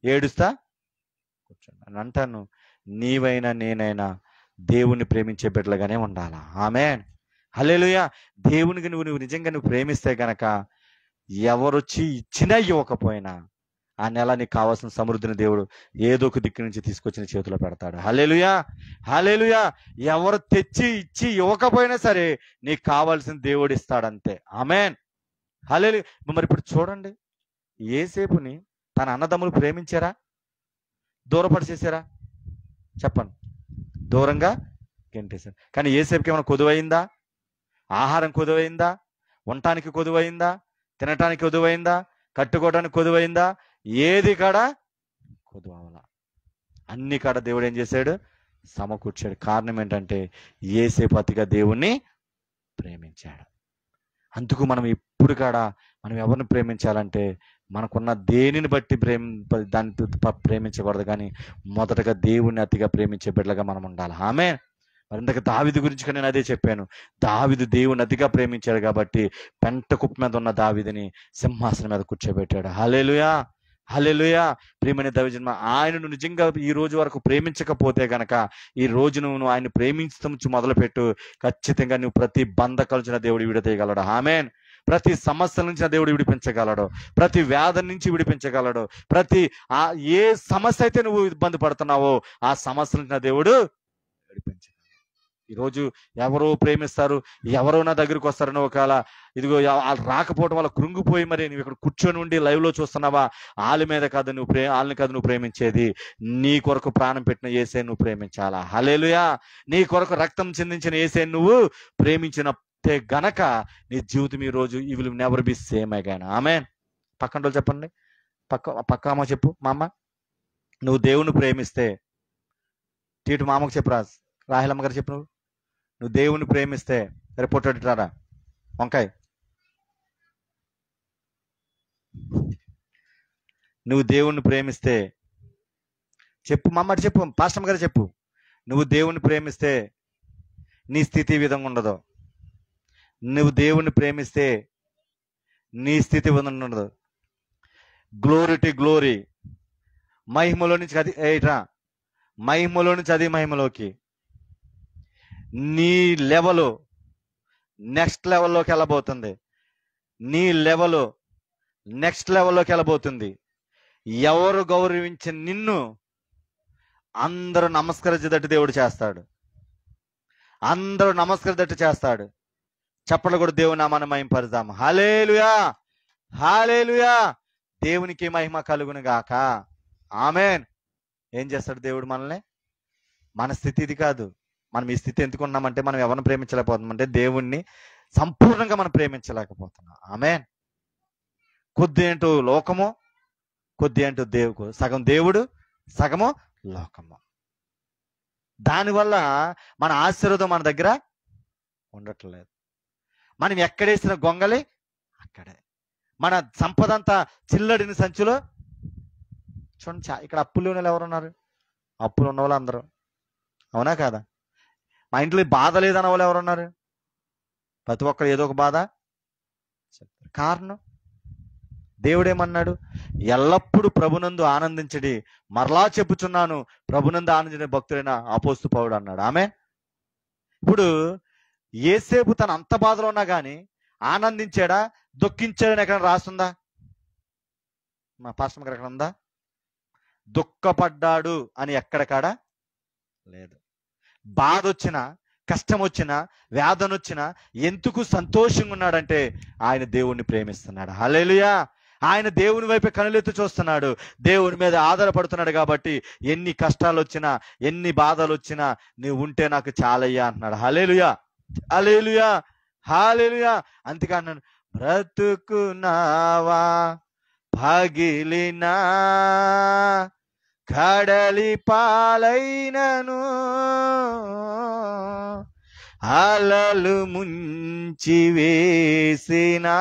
ఏడుస్తా కూర్చోండి అని అంటాను. నీవైనా నేనైనా దేవుణ్ణి ప్రేమించే బిడ్డలుగానే ఉండాలా. ఆమేన్. హల్లెలూయా. దేవునికి నువ్వు నిజంగా నువ్వు ప్రేమిస్తే గనక ఎవరొచ్చి ఇచ్చినా ఇవ్వకపోయినా ఆ నెల నీకు కావాల్సిన సమృద్ధిని దేవుడు ఏదో ఒక దిక్కు నుంచి తీసుకొచ్చిన చేతిలో పెడతాడు. హల్లెలూయా, హల్లెలూయా. ఎవరు తెచ్చి ఇచ్చి ఇవ్వకపోయినా సరే నీకు కావాల్సిన దేవుడు ఇస్తాడంతే. ఆమేన్. హల్లెలూయా. మరి ఇప్పుడు చూడండి, యేసేపుని తన అన్నదమ్ములు ప్రేమించారా? దూరపరిచేసారా? చెప్పండి. దూరంగా గెంటేశారు. కానీ యేసేపుకి ఏమైనా కొదువైందా? ఆహారం కొదువైందా? ఉండటానికి కొదువైందా? తినటానికి కొదువైందా? కట్టుకోవడానికి కొదువైందా? ఏది కాడ కొదువల. అన్ని కాడ దేవుడు ఏం చేశాడు? సమకూర్చాడు. కారణం ఏంటంటే యేసేపు అతిగా దేవుణ్ణి ప్రేమించాడు. అందుకు మనం ఇప్పుడు కాడ మనం ఎవరిని ప్రేమించాలంటే మనకున్న దేనిని బట్టి దాన్ని ప్రేమించకూడదు, కానీ మొదటగా దేవుణ్ణి అతిగా ప్రేమించే బిడ్డలుగా మనం ఉండాలి. ఆమేన్. మరి ఇందాక దావీదు గురించి నేను అదే చెప్పాను. దావీదు దేవుని అతిగా ప్రేమించాడు కాబట్టి పెంట కుప్ప మీద ఉన్న దావీదుని సింహాసనం మీద కూర్చోబెట్టాడు. హల్లెలూయా, హల్లెలూయా. ప్రియమైన దైవజన్మ, ఆయనను నిజంగా ఈ రోజు వరకు ప్రేమించకపోతే గనక ఈ రోజు నువ్వు ఆయన ప్రేమించడం మొదలుపెట్టు. ఖచ్చితంగా నువ్వు ప్రతి బంధకాల్చిన దేవుడు విడతీయగలడు. ఆమేన్. ప్రతి సమస్యల నుంచి దేవుడు విడిపించగలడు, ప్రతి వ్యాధి నుంచి విడిపించగలడు. ప్రతి ఏ సమస్య అయితే నువ్వు ఇబ్బంది పడుతున్నావో ఆ సమస్య నుంచి దేవుడు విడిపించగలడు. ఈరోజు ఎవరో ప్రేమిస్తారు, ఎవరో నా దగ్గరికి వస్తారని ఒకవేళ ఇదిగో వాళ్ళు రాకపోవడం వల్ల కృంగిపోయి మరి నువ్వు ఇక్కడ కూర్చొని ఉండి లైవ్లో చూస్తున్నావా? వాళ్ళ మీద కాదు వాళ్ళని కాదు నువ్వు ప్రేమించేది, నీ కొరకు ప్రాణం పెట్టిన యేసయ్యను నువ్వు ప్రేమించాలా. హల్లెలూయా. నీ కొరకు రక్తం చిందించిన యేసయ్యను నువ్వు ప్రేమించినట్టే గనక నీ జీవితం ఈ రోజు you will never be same again. Amen. పక్కన వాళ్ళు చెప్పండి, పక్క అమ్మ చెప్పు, మా అమ్మ, నువ్వు దేవుని ప్రేమిస్తే, టీటు మామకు చెప్పు, రాహిలమ్మ గారు చెప్పు, నువ్వు దేవుని ప్రేమిస్తే, రేపు పొట్టరారా వంకాయ నువ్వు దేవుణ్ణి ప్రేమిస్తే, చెప్పు మమ్మటి చెప్పు, పాస్టమ్ గారు చెప్పు, నువ్వు దేవుణ్ణి ప్రేమిస్తే నీ స్థితి ఈ విధంగా ఉండదు. నువ్వు దేవుణ్ణి ప్రేమిస్తే నీ స్థితి ఉండదు. గ్లోరీ టు గ్లోరీ, మహిమలో నుంచి అది ఏట్రా, మహిమలో నుంచి అది మహిమలోకి, నీ లెవెల్ నెక్స్ట్ లెవెల్లోకి వెళ్ళబోతుంది. నీ లెవెల్ నెక్స్ట్ లెవెల్లోకి వెళ్ళబోతుంది. ఎవరు గౌరవించిన నిన్ను అందరూ నమస్కరించేటట్టు దేవుడు చేస్తాడు. అందరూ నమస్కరించేటట్టు చేస్తాడు. చప్పట్లు కూడా దేవుని నామాన్ని మహిమపరుద్దాం. హల్లెలూయా, హల్లెలూయా. దేవునికి మహిమ కలుగును గాక. ఆమేన్. ఏం చేస్తాడు దేవుడు మనల్ని? మన స్థితి ఇది కాదు. మనం ఈ స్థితి ఎందుకు ఉన్నామంటే మనం ఎవరిని ప్రేమించలేకపోతున్నాం అంటే దేవుణ్ణి సంపూర్ణంగా మనం ప్రేమించలేకపోతున్నాం. ఆమేన్. కొద్ది ఏంటో లోకము, కొద్ది ఏంటో దేవుడు, సగం దేవుడు సగము లోకము. దానివల్ల మన ఆశీర్వాదం మన దగ్గర ఉండట్లేదు. మనం ఎక్కడేసిన గొంగలి అక్కడే. మన సంపద అంతా చిల్లడిని సంచులో. చూడండి, ఇక్కడ అప్పులు ఉన్న వాళ్ళు ఎవరున్నారు? అప్పులు ఉన్న వాళ్ళు అందరూ, అవునా కాదా? మా ఇంట్లో బాధ లేదన్న వాళ్ళు ఎవరున్నారు? ప్రతి ఒక్కరు ఏదో ఒక బాధ చెప్తారు. కారణం దేవుడేమన్నాడు? ఎల్లప్పుడూ ప్రభునందు ఆనందించడి, మరలా చెప్పుచున్నాను ప్రభునందు ఆనందించే భక్తుడైన అపోస్తలుడు పౌలు అన్నాడు. ఆమె ఇప్పుడు యేసేపు తన అంత బాధలో ఉన్నా కానీ ఆనందించాడా, దుఃఖించాడని ఎక్కడ రాస్తుందా? మా పాస్టర్ గారు ఎక్కడ ఉందా? దుఃఖపడ్డాడు అని ఎక్కడకాడా లేదు. బాధ వచ్చినా, కష్టం వచ్చినా, వేదన వచ్చినా ఎందుకు సంతోషంగా ఉన్నాడంటే ఆయన దేవుణ్ణి ప్రేమిస్తున్నాడు. హల్లెలూయా. ఆయన దేవుని వైపు కనులెత్తి చూస్తున్నాడు, దేవుని మీద ఆధారపడుతున్నాడు. కాబట్టి ఎన్ని కష్టాలు వచ్చినా, ఎన్ని బాధలు వచ్చినా నీవు ఉంటే నాకు చాలయ్యా అంటున్నాడు. హల్లెలూయా, హల్లెలూయా, హల్లెలూయా. అందుకే అన్నాను, బ్రతుకున్నావా పగిలినా కడలి పాలైనను, అలలు ముంచి వేసినా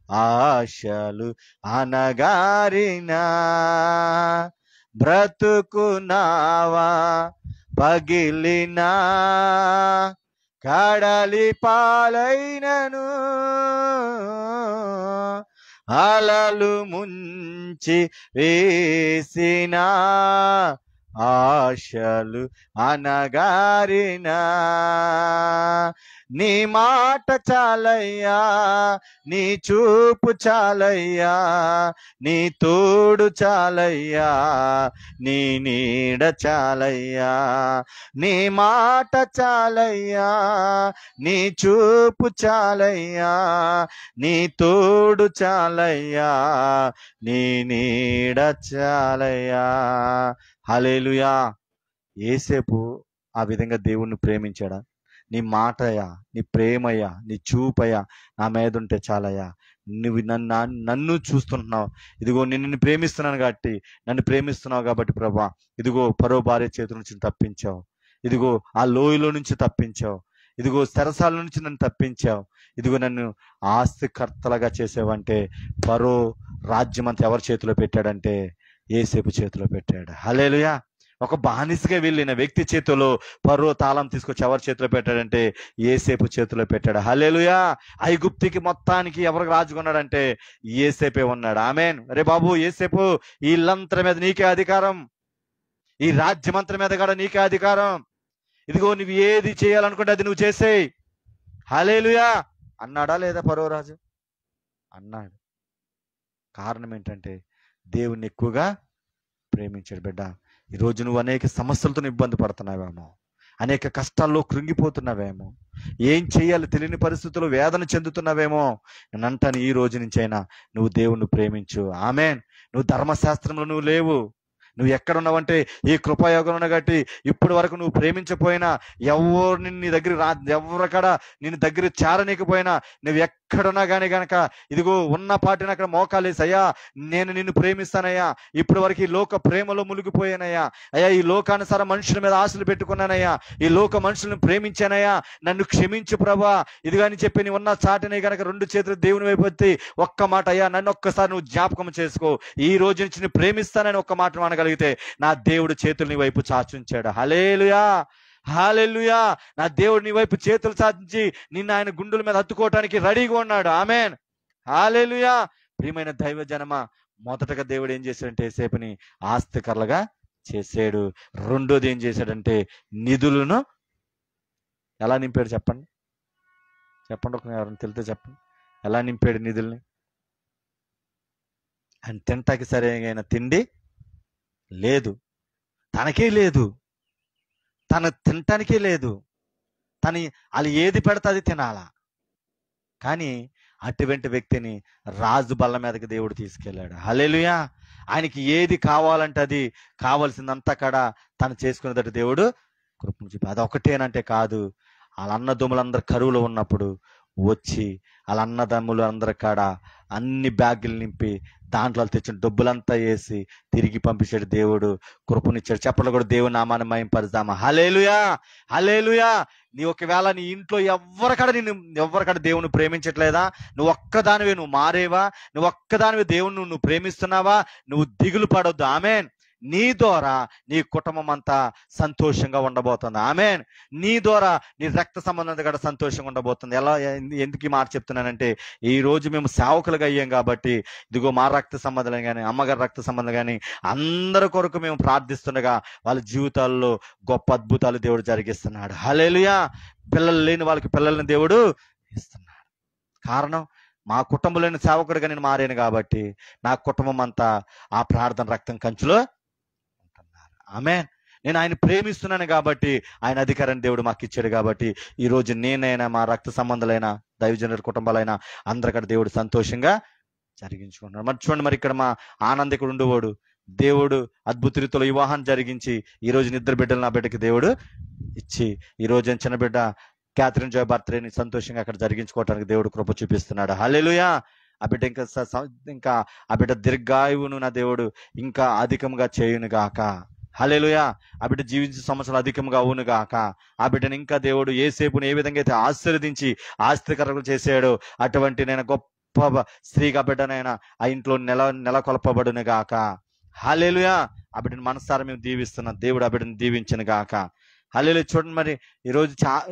ఆశలు అనగారినా, బ్రతుకున్నావా పగిలినా కడలి పాలైనను, అలలు ముంచి వేసినా ఆశలు అనగారినా, నీ మాట చాలయ్యా, నీ చూపు చాలయ్యా, నీ తోడు చాలయ్యా, నీ నీడ చాలయ్యా. నీ మాట చాలయ్యా, నీ చూపు చాలయ్యా, నీ తోడు చాలయ్యా, నీ నీడ చాలయ్యా. హల్లెలూయా. యేసేపు ఆ విధంగా దేవుణ్ణి ప్రేమించాడా? నీ మాటయ్యా, నీ ప్రేమయ్యా, నీ చూపయ్యా నా మీద ఉంటే చాలయ్యా. నువ్వు నన్ను చూస్తుంటున్నావు, ఇదిగో నిన్ను ప్రేమిస్తున్నాను కాబట్టి, నన్ను ప్రేమిస్తున్నావు కాబట్టి ప్రభా, ఇదిగో పరో భార్య చేతుల నుంచి తప్పించావు, ఇదిగో ఆ లోయలో నుంచి తప్పించావు, ఇదిగో చెరసాల నుంచి నన్ను తప్పించావు, ఇదిగో నన్ను ఆస్తికర్తలుగా చేసావంటే పరో రాజ్యం అంతా ఎవరి చేతిలో పెట్టాడంటే యేసేపు చేతిలో పెట్టాడు. హల్లెలూయా. ఒక బానిసగా వెళ్ళిన వ్యక్తి చేతిలో పరో తాళం తీసుకొచ్చి ఎవరి చేతిలో పెట్టాడంటే యేసేపు చేతిలో పెట్టాడు. హల్లెలూయా. ఐగుప్తుకి మొత్తానికి ఎవరికి రాజుకున్నాడంటే యేసేపే ఉన్నాడు. ఆమేన్. అరే బాబు యేసేపు, ఈ ఇల్లంతరి మీద నీకే అధికారం, ఈ రాజ్యమంతరి మీద కూడా నీకే అధికారం, ఇదిగో నువ్వు ఏది చేయాలనుకుంటే అది నువ్వు చేసేయి. హల్లెలూయా అన్నాడా లేదా పరో రాజు? అన్నాడు. కారణం ఏంటంటే దేవుణ్ణి ఎక్కువగా ప్రేమించాడు. బిడ్డ, ఈరోజు నువ్వు అనేక సమస్యలతో ఇబ్బంది పడుతున్నావేమో, అనేక కష్టాల్లో కృంగిపోతున్నావేమో, ఏం చేయాలి తెలియని పరిస్థితుల్లో వేదన చెందుతున్నావేమో. నేను అంటాను, ఈ రోజు నుంచి అయినా నువ్వు దేవుణ్ణి ప్రేమించు. ఆమేన్. నువ్వు ధర్మశాస్త్రంలో నువ్వు లేవు, నువ్వు ఎక్కడున్నావంటే ఈ కృపాయోగం గట్టి ఇప్పటి వరకు నువ్వు ప్రేమించపోయినా, ఎవరిని నీ దగ్గర ఎవరికడ నిన్ను దగ్గర చేరనీకపోయినా, నువ్వు ఎక్కడున్నా కానీ గనక ఇదిగో ఉన్న పాటిని అక్కడ మోకాలేసి, అయ్యా నేను నిన్ను ప్రేమిస్తానయ్యా, ఇప్పటి వరకు ఈ లోక ప్రేమలో మునిగిపోయానయ్యా, అయ్యా ఈ లోకానుసార మనుషుల మీద ఆశలు పెట్టుకున్నానయ్యా, ఈ లోక మనుషులను ప్రేమించానయ్యా, నన్ను క్షమించు ప్రభా, ఇదిగాని చెప్పి నీ ఉన్న చాటుని గనక రెండు చేతులు దేవుని వైపు ఎత్తి ఒక్క మాట, అయ్యా నన్ను ఒక్కసారి నువ్వు జ్ఞాపకం చేసుకో, ఈ రోజు నుంచి నేను ప్రేమిస్తానని ఒక్క మాట అనగలిగితే నా దేవుడు చేతులు నీ వైపు చాచుంచాడు. హల్లెలూయా, హల్లెలూయా. నా దేవుడు నీ వైపు చేతులు చాచి నిన్ను ఆయన గుండెల మీద హత్తుకోవటానికి రెడీగా ఉన్నాడు. ఆమేన్, హల్లెలూయా. ప్రియమైన దైవ జనమా, మొదటగా దేవుడు ఏం చేశాడంటే యేసేపుని ఆస్తికర్లుగా చేశాడు. రెండోది ఏం చేశాడంటే నిధులను ఎలా నింపాడు చెప్పండి, చెప్పండి, ఒక ఎవరైనా తెలితే చెప్పండి. ఎలా నింపాడు నిధుల్ని? ఆయన తింటాకి సరైన తిండి లేదు, తనకే లేదు, తను తినటానికే లేదు, తను వాళ్ళు ఏది పెడితే అది తినాలా. కానీ అటువంటి వ్యక్తిని రాజు బల్ల మీదకి దేవుడు తీసుకెళ్ళాడు. హల్లెలూయా. ఆయనకి ఏది కావాలంటే అది కావాల్సిందంతా కాడ తను చేసుకునేటట్టు దేవుడు కృపను చూపి, అది ఒకటేనంటే కాదు, వాళ్ళ అన్నదమ్ములందరూ కరువులో ఉన్నప్పుడు వచ్చి వాళ్ళ అన్నదమ్ములు అందరి కాడ అన్ని బ్యాగులు నింపి దాంట్లో తెచ్చిన డబ్బులంతా వేసి తిరిగి పంపించాడు. దేవుడు కృపనిచ్చాడు. చెప్పలు కూడా దేవుని నామాన్ని మహింపరుద్దామా. హల్లెలూయా, హల్లెలూయా. నీ ఒకవేళ నీ ఇంట్లో ఎవరికడ దేవుని ప్రేమించట్లేదా? నువ్వు ఒక్కదానివే నువ్వు మారేవా? నువ్వు ఒక్కదానివే దేవుని నువ్వు ప్రేమిస్తున్నావా? నువ్వు దిగులు పడొద్దు. ఆమేన్. నీ ద్వారా నీ కుటుంబం అంతా సంతోషంగా ఉండబోతుంది. ఆమేన్. నీ ద్వారా నీ రక్త సంబంధం కూడా సంతోషంగా ఉండబోతుంది. ఎలా, ఎందుకు ఈ మాట చెప్తున్నానంటే, ఈ రోజు మేము సేవకులుగా అయ్యాం కాబట్టి ఇదిగో మా రక్త సంబంధం కానీ అమ్మగారి రక్త సంబంధం కానీ అందరి కొరకు మేము ప్రార్థిస్తుండగా వాళ్ళ జీవితాల్లో గొప్ప అద్భుతాలు దేవుడు జరిగిస్తున్నాడు. హల్లెలూయా. పిల్లలు లేని వాళ్ళకి పిల్లల్ని దేవుడు ఇస్తున్నాడు. కారణం, మా కుటుంబంలోని సేవకుడిగా నేను మారాను కాబట్టి నా కుటుంబం అంతా ఆ ప్రార్థన రక్తం కంచులో ఉంటున్నారు. ఆమేన్. నేను ఆయన ప్రేమిస్తున్నాను కాబట్టి ఆయన అధికారాన్ని దేవుడు మాకు ఇచ్చాడు కాబట్టి ఈ రోజు నేనైనా మా రక్త సంబంధాలైన దైవజనుల కుటుంబాలైనా అందరికీ దేవుడు సంతోషంగా జరిగించుకుంటున్నాడు. మరి చూడండి, మరి ఇక్కడ మా ఆనందికుడు ఉండేవాడు దేవుడు అద్భుత రీతిలో వివాహం జరిగించి ఈ రోజు నిద్ర బిడ్డలు నా బిడ్డకి దేవుడు ఇచ్చి ఈ రోజు చిన్న బిడ్డ క్యాథరిన్ జాయ్ బర్త్డేని సంతోషంగా అక్కడ జరిగించుకోవడానికి దేవుడు కృప చూపిస్తున్నాడు. హల్లెలూయా. ఆ బిడ్డ ఇంకా ఆ బిడ్డ దీర్ఘాయువును నా దేవుడు ఇంకా అధికంగా చేయును గాక. హల్లెలూయా. ఆ బిడ్డ జీవించే సంవత్సరాలు అధికంగా అవును గాక. ఆ బిడ్డను ఇంకా దేవుడు యేసేపుని ఏ విధంగా అయితే ఆశీర్వదించి ఆస్తికరకులు చేశాడో అటువంటి నేను గొప్ప స్త్రీగా బిడ్డనైనా ఆ ఇంట్లో నెలకొల్పబడును గాక. హల్లెలూయా. ఆ బిడ్డను మనసారా మేము దీవిస్తున్నాం. దేవుడు ఆ బిడ్డను దీవించను గాక. హల్లెలూయా. చూడండి, మరి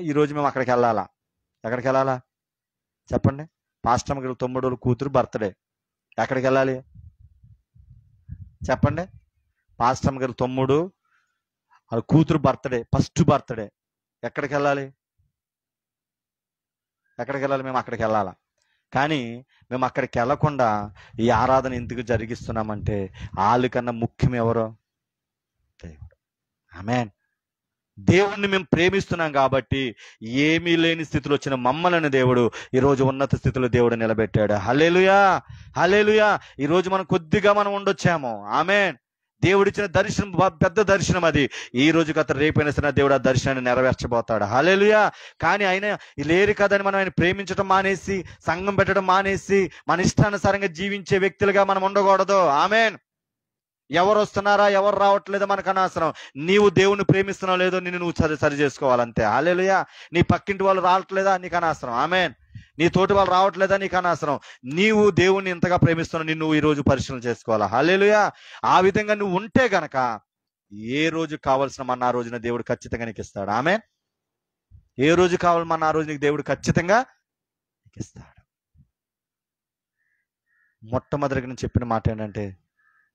ఈరోజు మేము అక్కడికి వెళ్ళాలా? ఎక్కడికి వెళ్ళాలా చెప్పండి? పాస్టర్ గారు 9 రోజుల కూతురు బర్త్డే. ఎక్కడికి వెళ్ళాలి చెప్పండి? పాస్టర్ గారు 9 వాళ్ళ కూతురు బర్త్డే, ఫస్ట్ బర్త్డే. ఎక్కడికి వెళ్ళాలి? ఎక్కడికి వెళ్ళాలి? మేము అక్కడికి వెళ్ళాలా? కానీ మేము అక్కడికి వెళ్ళకుండా ఈ ఆరాధన ఎందుకు జరిగిస్తున్నామంటే వాళ్ళకన్నా ముఖ్యం ఎవరో? దేవుడు. ఆమేన్. దేవుణ్ణి మేము ప్రేమిస్తున్నాం కాబట్టి ఏమీ లేని స్థితిలో వచ్చిన మమ్మల్ని దేవుడు ఈరోజు ఉన్నత స్థితిలో దేవుడు నిలబెట్టాడు. హల్లెలూయా, హల్లెలూయా. ఈరోజు మనం కొద్దిగా మనం ఉండొచ్చాము. ఆమేన్. దేవుడిచ్చిన దర్శనం పెద్ద దర్శనం అది. ఈ రోజు గత రేపైనా సరే దేవుడు ఆ దర్శనాన్ని నెరవేర్చబోతాడు. హల్లెలూయా. కానీ ఆయన లేరు కదని మనం ఆయన ప్రేమించడం మానేసి, సంఘం పెట్టడం మానేసి, మన ఇష్టానుసారంగా జీవించే వ్యక్తులుగా మనం ఉండకూడదు. ఆమేన్. ఎవరు వస్తున్నారా ఎవరు రావట్లేదో మనకు అనవసరం. నీవు దేవుని ప్రేమిస్తున్నావు లేదో నిన్ను నువ్వు సరి చేసుకోవాలంతే. హల్లెలూయా. నీ పక్కింటి వాళ్ళు రావట్లేదా నీకు అనవసరం. ఆమేన్. నీ తోటి వాళ్ళు రావట్లేదా నీకు అనవసరం. నీవు దేవుణ్ణి ఎంతగా ప్రేమిస్తున్నావు నిన్ను ఈ రోజు పరిశీలన చేసుకోవాలా. హల్లెలూయా. ఆ విధంగా నువ్వు ఉంటే గనక ఏ రోజు కావాల్సిన మన ఆ రోజున దేవుడు ఖచ్చితంగా నీకు ఇస్తాడు. ఆమేన్. ఏ రోజు కావాలి మన ఆ రోజు నీకు దేవుడు ఖచ్చితంగా నీకు ఇస్తాడు. మొట్టమొదటిగా నేను చెప్పిన మాట ఏంటంటే,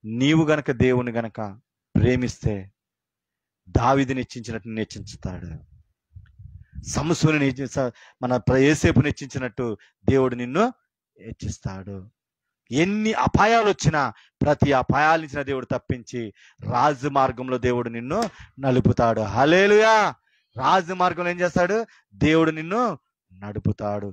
నీవు గనక దేవుని గనక ప్రేమిస్తే దావీదుని హెచ్చించినట్టు హెచ్చించుతాడు. సంసోనుని మన యేసేపుని హెచ్చించినట్టు దేవుడు నిన్ను హెచ్చిస్తాడు. ఎన్ని అపాయాలు వచ్చినా ప్రతి అపాయాలు ఇచ్చిన దేవుడు తప్పించి రాజు మార్గంలో దేవుడు నిన్ను నలుపుతాడు. హల్లెలూయా. రాజు మార్గంలో ఏం చేస్తాడు? దేవుడు నిన్ను నడుపుతాడు.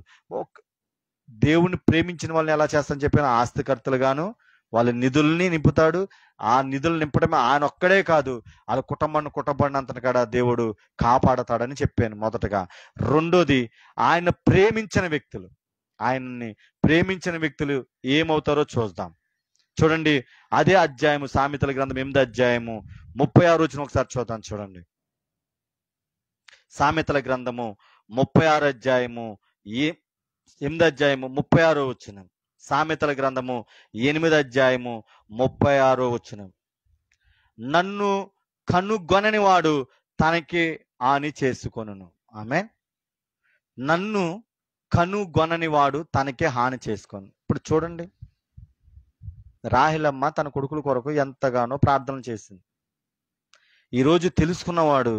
దేవుని ప్రేమించిన వాళ్ళని ఎలా చేస్తానని చెప్పిన ఆస్తికర్తలుగాను వాళ్ళ నిధుల్ని నింపుతాడు, ఆ నిధులు నింపడమే ఆయన ఒక్కడే కాదు, వాళ్ళ కుటుంబాన్ని కాడ దేవుడు కాపాడతాడని చెప్పాను మొదటగా. రెండోది, ఆయన ప్రేమించిన వ్యక్తులు, ఆయన్ని ప్రేమించిన వ్యక్తులు ఏమవుతారో చూద్దాం. చూడండి, అదే అధ్యాయము, సామెతల గ్రంథం 8వ అధ్యాయము 36 వచనం ఒకసారి చూద్దాం. చూడండి, సామెతల గ్రంథము 36 అధ్యాయము 8వ అధ్యాయము 36 వచనం. సామెతల గ్రంథము 8వ అధ్యాయము 36 వచనం. నన్ను కనుగొనని వాడు తనకి హాని చేసుకొనును. ఆమేన్. నన్ను కనుగొనని వాడు తనకే హాని చేసుకోను. ఇప్పుడు చూడండి, రాహేలమ్మ తన కొడుకుల కొరకు ఎంతగానో ప్రార్థన చేసింది. ఈరోజు తెలుసుకున్నవాడు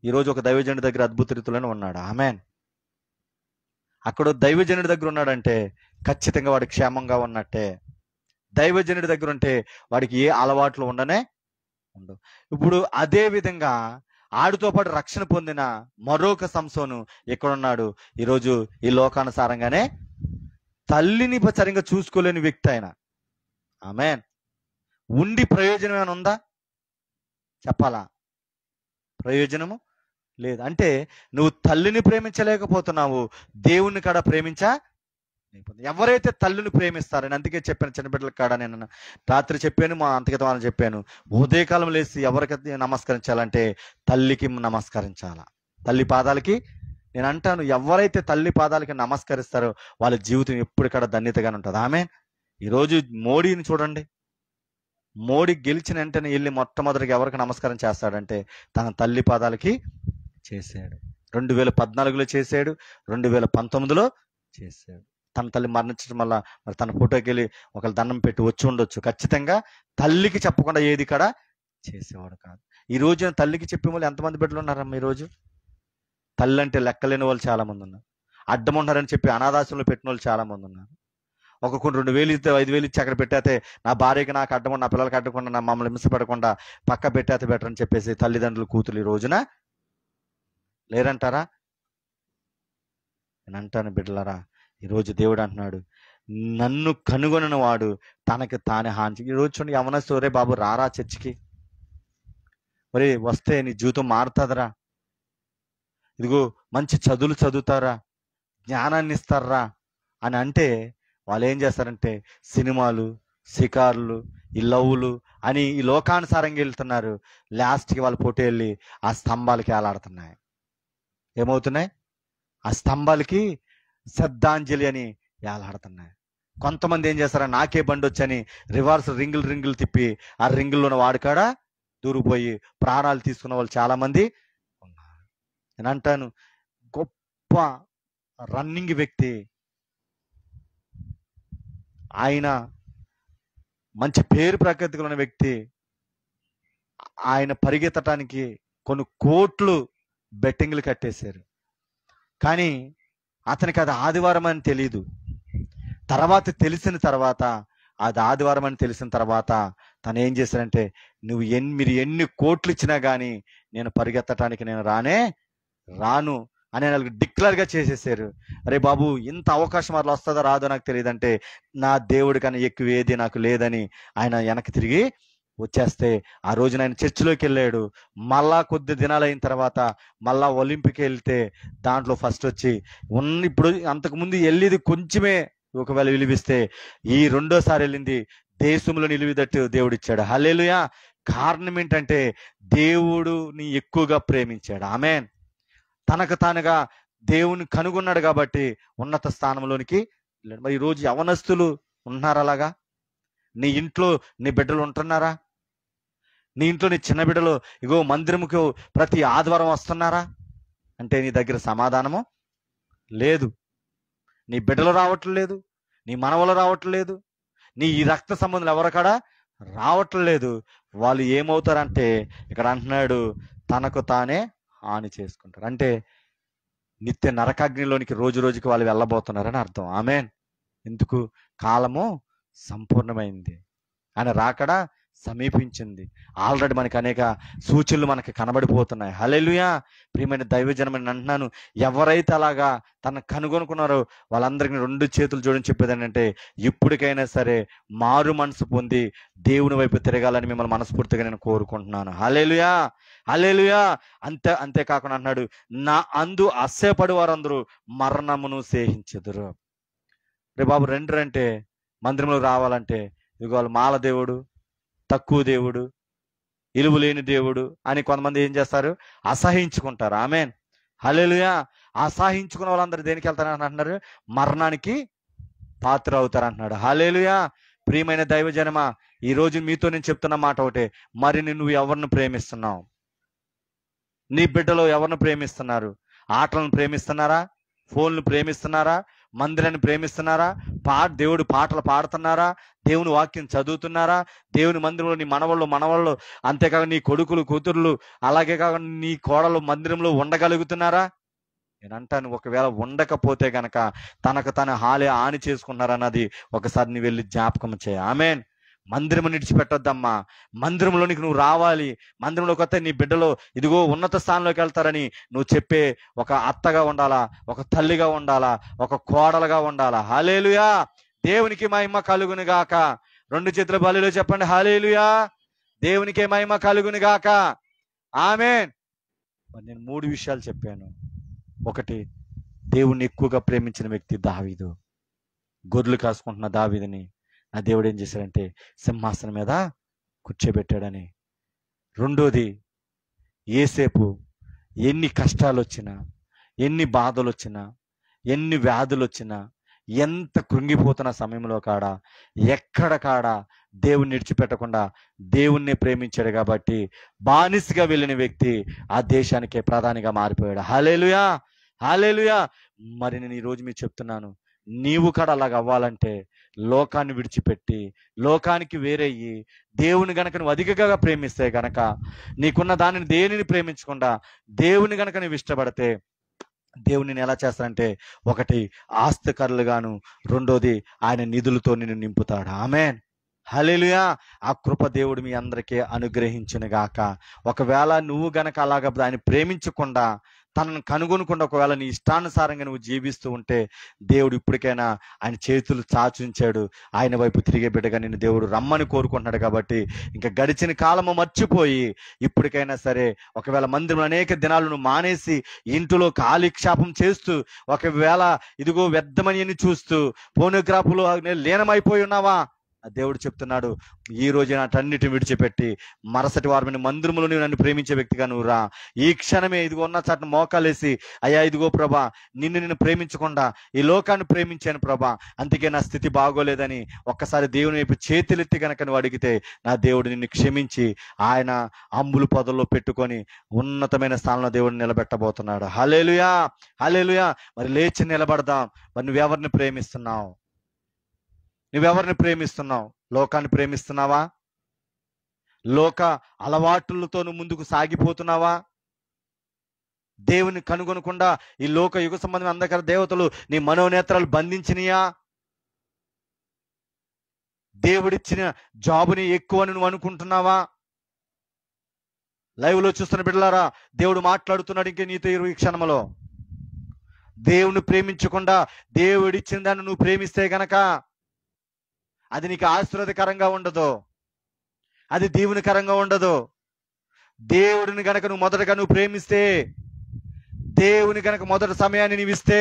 ఈరోజు ఒక దైవజనుడి దగ్గర అద్భుత రీతిలోనే ఉన్నాడు. ఆమేన్. అక్కడ దైవజనుడి దగ్గర ఉన్నాడంటే ఖచ్చితంగా వాడు క్షేమంగా ఉన్నట్టే. దైవజనుడి దగ్గర ఉంటే వాడికి ఏ అలవాట్లు ఉండవు. ఇప్పుడు అదే విధంగా ఆడితో పాటు రక్షణ పొందిన మరొక సంసోను ఎక్కడున్నాడు? ఈరోజు ఈ లోకానుసారంగానే తల్లిని సరిగ్గా చూసుకోలేని వ్యక్తి ఆయన. ఆమేన్. ఉండి ప్రయోజనం ఏమైనా ఉందా? చెప్పాలా? ప్రయోజనము లేదు. అంటే నువ్వు తల్లిని ప్రేమించలేకపోతున్నావు, దేవుణ్ణి కాడ ఎవరైతే తల్లిని ప్రేమిస్తారని అందుకే చెప్పాను, చిన్నబిడ్డల కాడ నేను రాత్రి చెప్పాను, మా అంతకిత వాళ్ళని చెప్పాను, ఉదయకాలం లేచి ఎవరికి నమస్కరించాలంటే తల్లికి నమస్కరించాలా, తల్లి పాదాలకి. నేను అంటాను, ఎవరైతే తల్లి పాదాలకి నమస్కరిస్తారో వాళ్ళ జీవితం ఎప్పటికడ ధన్యతగానే ఉంటుంది. ఆమె ఈరోజు మోడీని చూడండి, మోడీ గెలిచిన వెంటనే వెళ్ళి మొట్టమొదటిగా ఎవరికి నమస్కారం చేస్తాడంటే తన తల్లి పాదాలకి చేశాడు. 2014లో చేశాడు, 2019లో చేశాడు. తన తల్లి మరణించడం వల్ల మరి తన ఫోటోకి వెళ్ళి ఒకళ్ళు దండం పెట్టి వచ్చి ఉండొచ్చు. ఖచ్చితంగా తల్లికి చెప్పకుండా ఏది కూడా చేసేవాడు కాదు. ఈ రోజున తల్లికి చెప్పే వాళ్ళు ఎంతమంది బిడ్డలు ఉన్నారమ్మా? ఈరోజు తల్లి అంటే లెక్కలేని వాళ్ళు చాలా మంది ఉన్నారు. అడ్డం ఉన్నారని చెప్పి అనాథాశ్రమంలో పెట్టిన వాళ్ళు చాలా మంది ఉన్నారు. ఒక కొన్ని 2,000 ఇస్తే 5,000 ఇచ్చి అక్కడ పెట్టేస్తే నా భార్యకి నాకు అడ్డకుండా, నా పిల్లలకి అడ్డకుండా, నా మమ్మల్ని హింసపడకుండా పక్క పెట్టేస్తే బెటర్ అని చెప్పేసి తల్లిదండ్రులు కూతురు ఈ రోజున లేరంటారా? నేను అంటాను బిడ్డలారా, ఈరోజు దేవుడు అంటున్నాడు, నన్ను కనుగొనని వాడు తనకి తానే హాని. ఈరోజు చూడండి, యవనస్తులు, రే బాబు రారా చర్చికి, మరి వస్తే నీ జీవితం మారుతుందిరా, ఇదిగో మంచి చదువులు చదువుతారా, జ్ఞానాన్ని ఇస్తారా అని అంటే వాళ్ళు ఏం చేస్తారంటే సినిమాలు, షికారులు, ఈ లవ్లు అని ఈ లోకానుసారంగా వెళ్తున్నారు. లాస్ట్కి వాళ్ళ పోటీ వెళ్ళి ఆ స్తంభాలకి వేలాడుతున్నాయి. ఏమవుతున్నాయి? ఆ స్తంభాలకి శ్రద్ధాంజలి అని వేలాడుతున్నాయి. కొంతమంది ఏం చేస్తారా, నాకే బండి వచ్చని రివర్స్ రింగులు తిప్పి ఆ రింగుల్లోని వాడికాడ దూరిపోయి ప్రాణాలు తీసుకున్న వాళ్ళు చాలా మంది ఉన్నారు. నేను అంటాను, గొప్ప రన్నింగ్ వ్యక్తి ఆయన, మంచి పేరు ప్రఖ్యాతిలో ఉన్న వ్యక్తి, ఆయన పరిగెత్తటానికి కొన్ని కోట్లు బెట్టింగ్లు కట్టేశారు. కానీ అతనికి అది ఆదివారం అని తెలియదు. తెలిసిన తర్వాత అది ఆదివారం అని తెలిసిన తర్వాత తను ఏం చేశారంటే, మీరు ఎన్ని కోట్లు ఇచ్చినా కానీ నేను పరిగెత్తటానికి నేను రాను అని వాళ్ళకి డిక్లేర్గా చేసేసారు. అరే బాబు, ఇంత అవకాశం అట్లా వస్తుందో రాదో నాకు తెలియదంటే, నా దేవుడి కన్నా ఎక్కువ ఏది నాకు లేదని ఆయన వెనక్కి తిరిగి వచ్చేస్తే ఆ రోజున ఆయన చర్చిలోకి వెళ్ళాడు. మళ్ళా కొద్ది దినాలు అయిన తర్వాత మళ్ళా ఒలింపిక్ వెళ్తే దాంట్లో ఫస్ట్ వచ్చి ఇప్పుడు అంతకుముందు వెళ్ళేది కొంచెమే ఒకవేళ విలువిస్తే ఈ రెండోసారి వెళ్ళింది దేశంలో నిలువిదట్టు దేవుడిచ్చాడు. హల్లెలూయా. కారణం ఏంటంటే దేవుడుని ఎక్కువగా ప్రేమించాడు. ఆమేన్. తనకు తానుగా దేవుని కనుగొన్నాడు కాబట్టి ఉన్నత స్థానంలోనికి వెళ్ళాడు. మరి ఈరోజు యవనస్తులు ఉంటున్నారా అలాగా? నీ ఇంట్లో నీ బిడ్డలు ఉంటున్నారా? నీ ఇంట్లో నీ చిన్న బిడ్డలు ఇగో మందిరముకు ప్రతి ఆదివారం వస్తున్నారా అంటే నీ దగ్గర సమాధానము లేదు. నీ బిడ్డలు రావట్లేదు, నీ మనవలు రావట్లేదు, నీ ఈ రక్త సంబంధులు ఎవరికాడ రావట్లేదు. వాళ్ళు ఏమవుతారంటే ఇక్కడ అంటున్నాడు, తనకు తానే హాని చేసుకుంటారు. అంటే నిత్య నరకాగ్నిలోనికి రోజు రోజుకి వాళ్ళు వెళ్ళబోతున్నారని అర్థం. ఆమేన్. ఎందుకు? కాలము సంపూర్ణమైంది, ఆయన రాకడ సమీపించింది. ఆల్రెడీ మనకి అనేక సూచనలు మనకి కనబడిపోతున్నాయి. హల్లెలూయా. ప్రియమైన దైవజనమని అంటున్నాను, ఎవరైతే అలాగా తనను కనుగొనుకున్నారో వాళ్ళందరికీ 2 చేతులు జోడించి చెప్పేది ఏంటంటే, ఇప్పటికైనా సరే మారు మనసు పొంది దేవుని వైపు తిరగాలని మిమ్మల్ని మనస్ఫూర్తిగా నేను కోరుకుంటున్నాను. హల్లెలూయా, హల్లెలూయా. అంతేకాకుండా అన్నాడు, నా అందు అస్సయపడి వారందరూ మరణమును సేహించెదరు. రే బాబు, అంటే మందిరంలో రావాలంటే ఇదిగో వాళ్ళు మాల దేవుడు, తక్కువ దేవుడు, ఇలువ లేని దేవుడు అని కొంతమంది ఏం చేస్తారు, అసహించుకుంటారు. ఆమేన్, హల్లెలూయా. అసహించుకున్న వాళ్ళందరూ దేనికి వెళ్తారని అంటున్నారు, మరణానికి పాత్ర అవుతారు అంటున్నాడు. హల్లెలూయా. ప్రియమైన దైవజనమా, ఈ రోజు మీతో నేను చెప్తున్న మాట ఒకటే, మరి నువ్వు ఎవరిని ప్రేమిస్తున్నావు? నీ బిడ్డలో ఎవరిని ప్రేమిస్తున్నారు? ఆటలను ప్రేమిస్తున్నారా? ఫోన్లు ప్రేమిస్తున్నారా? మందిరాన్ని ప్రేమిస్తున్నారా? దేవుడు పాటలు పాడుతున్నారా? దేవుని వాక్యం చదువుతున్నారా? దేవుని మందిరంలో నీ మనవళ్ళు, అంతేకాక నీ కొడుకులు కూతుర్లు, అలాగే కాకుండా నీ కోడలు మందిరంలో ఉండగలుగుతున్నారా? నేను అంటాను, ఒకవేళ ఉండకపోతే గనక తనకు తన హాని చేసుకున్నారన్నది ఒకసారి నీ వెళ్ళి జ్ఞాపకం చేయ. ఆమేన్. మందిరం విడిచిపెట్టొద్దమ్మా. మందిరంలోనికి నువ్వు రావాలి. మందిరంలోకి వస్తే నీ బిడ్డలో ఇదిగో ఉన్నత స్థానంలోకి వెళ్తారని నువ్వు చెప్పే ఒక అత్తగా ఉండాలా, ఒక తల్లిగా ఉండాలా, ఒక కోడలుగా ఉండాలా. హల్లెలూయా. దేవునికి మహిమ కలుగును గాక. 2 చేతుల బలిలో చెప్పండి, హల్లెలూయా. దేవునికే మహిమ కలుగును గాక. ఆమేన్. నేను 3 విషయాలు చెప్పాను. ఒకటి, దేవుణ్ణి ఎక్కువగా ప్రేమించిన వ్యక్తి దావీదు. గొర్రెలు కాసుకుంటున్న దావీదుని నా దేవుడు ఏం చేశాడంటే సింహాసనం మీద కూర్చోబెట్టాడని. రెండోది, యేసేపు ఎన్ని కష్టాలు వచ్చినా, ఎన్ని బాధలు వచ్చినా, ఎన్ని వ్యాధులు వచ్చినా, ఎంత కృంగిపోతున్న సమయంలో ఎక్కడ దేవుణ్ణి విడిచిపెట్టకుండా దేవుణ్ణి ప్రేమించాడు కాబట్టి బానిసగా వెళ్ళిన వ్యక్తి ఆ దేశానికే ప్రధానిగా మారిపోయాడు. హల్లెలూయా, హల్లెలూయా. మరి నేను ఈరోజు మీకు చెప్తున్నాను, నీవు కూడా అలాగ అవ్వాలంటే లోకాన్ని విడిచిపెట్టి, లోకానికి వేరయ్యి, దేవుని గనక నువ్వు అధికంగా ప్రేమిస్తే గనక, నీకున్న దానిని దేనిని ప్రేమించకుండా దేవుని గనక నువ్వు ఇష్టపడితే దేవుని ఎలా చేస్తాడంటే, ఒకటి ఆస్తికరులుగాను, రెండోది ఆయన నిధులతో నిన్ను నింపుతాడు. ఆమేన్, హల్లెలూయా. ఆ కృప దేవుడు మీ అందరికీ అనుగ్రహించును గాక. ఒకవేళ నువ్వు గనక అలాగ ఆయన ప్రేమించకుండా, తనను కనుగొనకుండా ఒకవేళ నీ ఇష్టానుసారంగా నువ్వు జీవిస్తూ ఉంటే, దేవుడు ఇప్పటికైనా ఆయన చేతులు చాచుంచాడు. ఆయన వైపు తిరిగే బిడ్డగా నిన్ను దేవుడు రమ్మని కోరుకుంటున్నాడు. కాబట్టి ఇంకా గడిచిన కాలము మర్చిపోయి ఇప్పటికైనా సరే, ఒకవేళ మందిరంలో అనేక దినాలు నువ్వు మానేసి ఇంటిలో కాలిక్షాపం చేస్తూ, ఒకవేళ ఇదిగో వ్యర్థమని చూస్తూ ఫోనోగ్రాఫ్లో లీనమైపోయి ఉన్నావా? దేవుడు చెప్తున్నాడు, ఈ రోజు నాటన్నిటిని విడిచిపెట్టి మరుసటి వారమైన మందిరంలో నన్ను ప్రేమించే వ్యక్తిగా నువ్వు రా. ఈ క్షణమే ఇదిగో ఉన్న చాటున మోకాలేసి, అయ్యా ఇదిగో ప్రభా, నిన్ను ప్రేమించకుండా ఈ లోకాన్ని ప్రేమించాను ప్రభా, అందుకే నా స్థితి బాగోలేదని ఒక్కసారి దేవుని వైపు చేతులెత్తి గనక నువ్వు అడిగితే, నా దేవుడు నిన్ను క్షమించి ఆయన అంబులు పొదల్లో పెట్టుకొని ఉన్నతమైన స్థానంలో దేవుడిని నిలబెట్టబోతున్నాడు. హల్లెలూయా, హల్లెలూయా. మరి లేచి నిలబడదాం. మరి నువ్వెవరిని ప్రేమిస్తున్నావు? నువ్వెవరిని ప్రేమిస్తున్నావు? లోకాన్ని ప్రేమిస్తున్నావా? లోక అలవాట్లతో నువ్వు ముందుకు సాగిపోతున్నావా? దేవుని కనుగొనకుండా ఈ లోక యుగ సంబంధమైన అందకర దేవతలు నీ మనోనేత్రాలు బంధించినయా? దేవుడిచ్చిన జాబుని ఎక్కువని నువ్వు అనుకుంటున్నావా? లైవ్ లో చూస్తున్న బిడ్డలారా, దేవుడు మాట్లాడుతున్నాడు ఇంకే నీతో ఈ క్షణంలో. దేవుని ప్రేమించకుండా దేవుడిచ్చిన దాన్ని నువ్వు ప్రేమిస్తే గనక అది నీకు ఆశీర్వాదకరంగా ఉండదు, అది దీవునికరంగా ఉండదు. దేవుడిని గనక నువ్వు మొదటగా నువ్వు ప్రేమిస్తే, దేవుని గనక మొదటి సమయాన్ని నీవు ఇస్తే,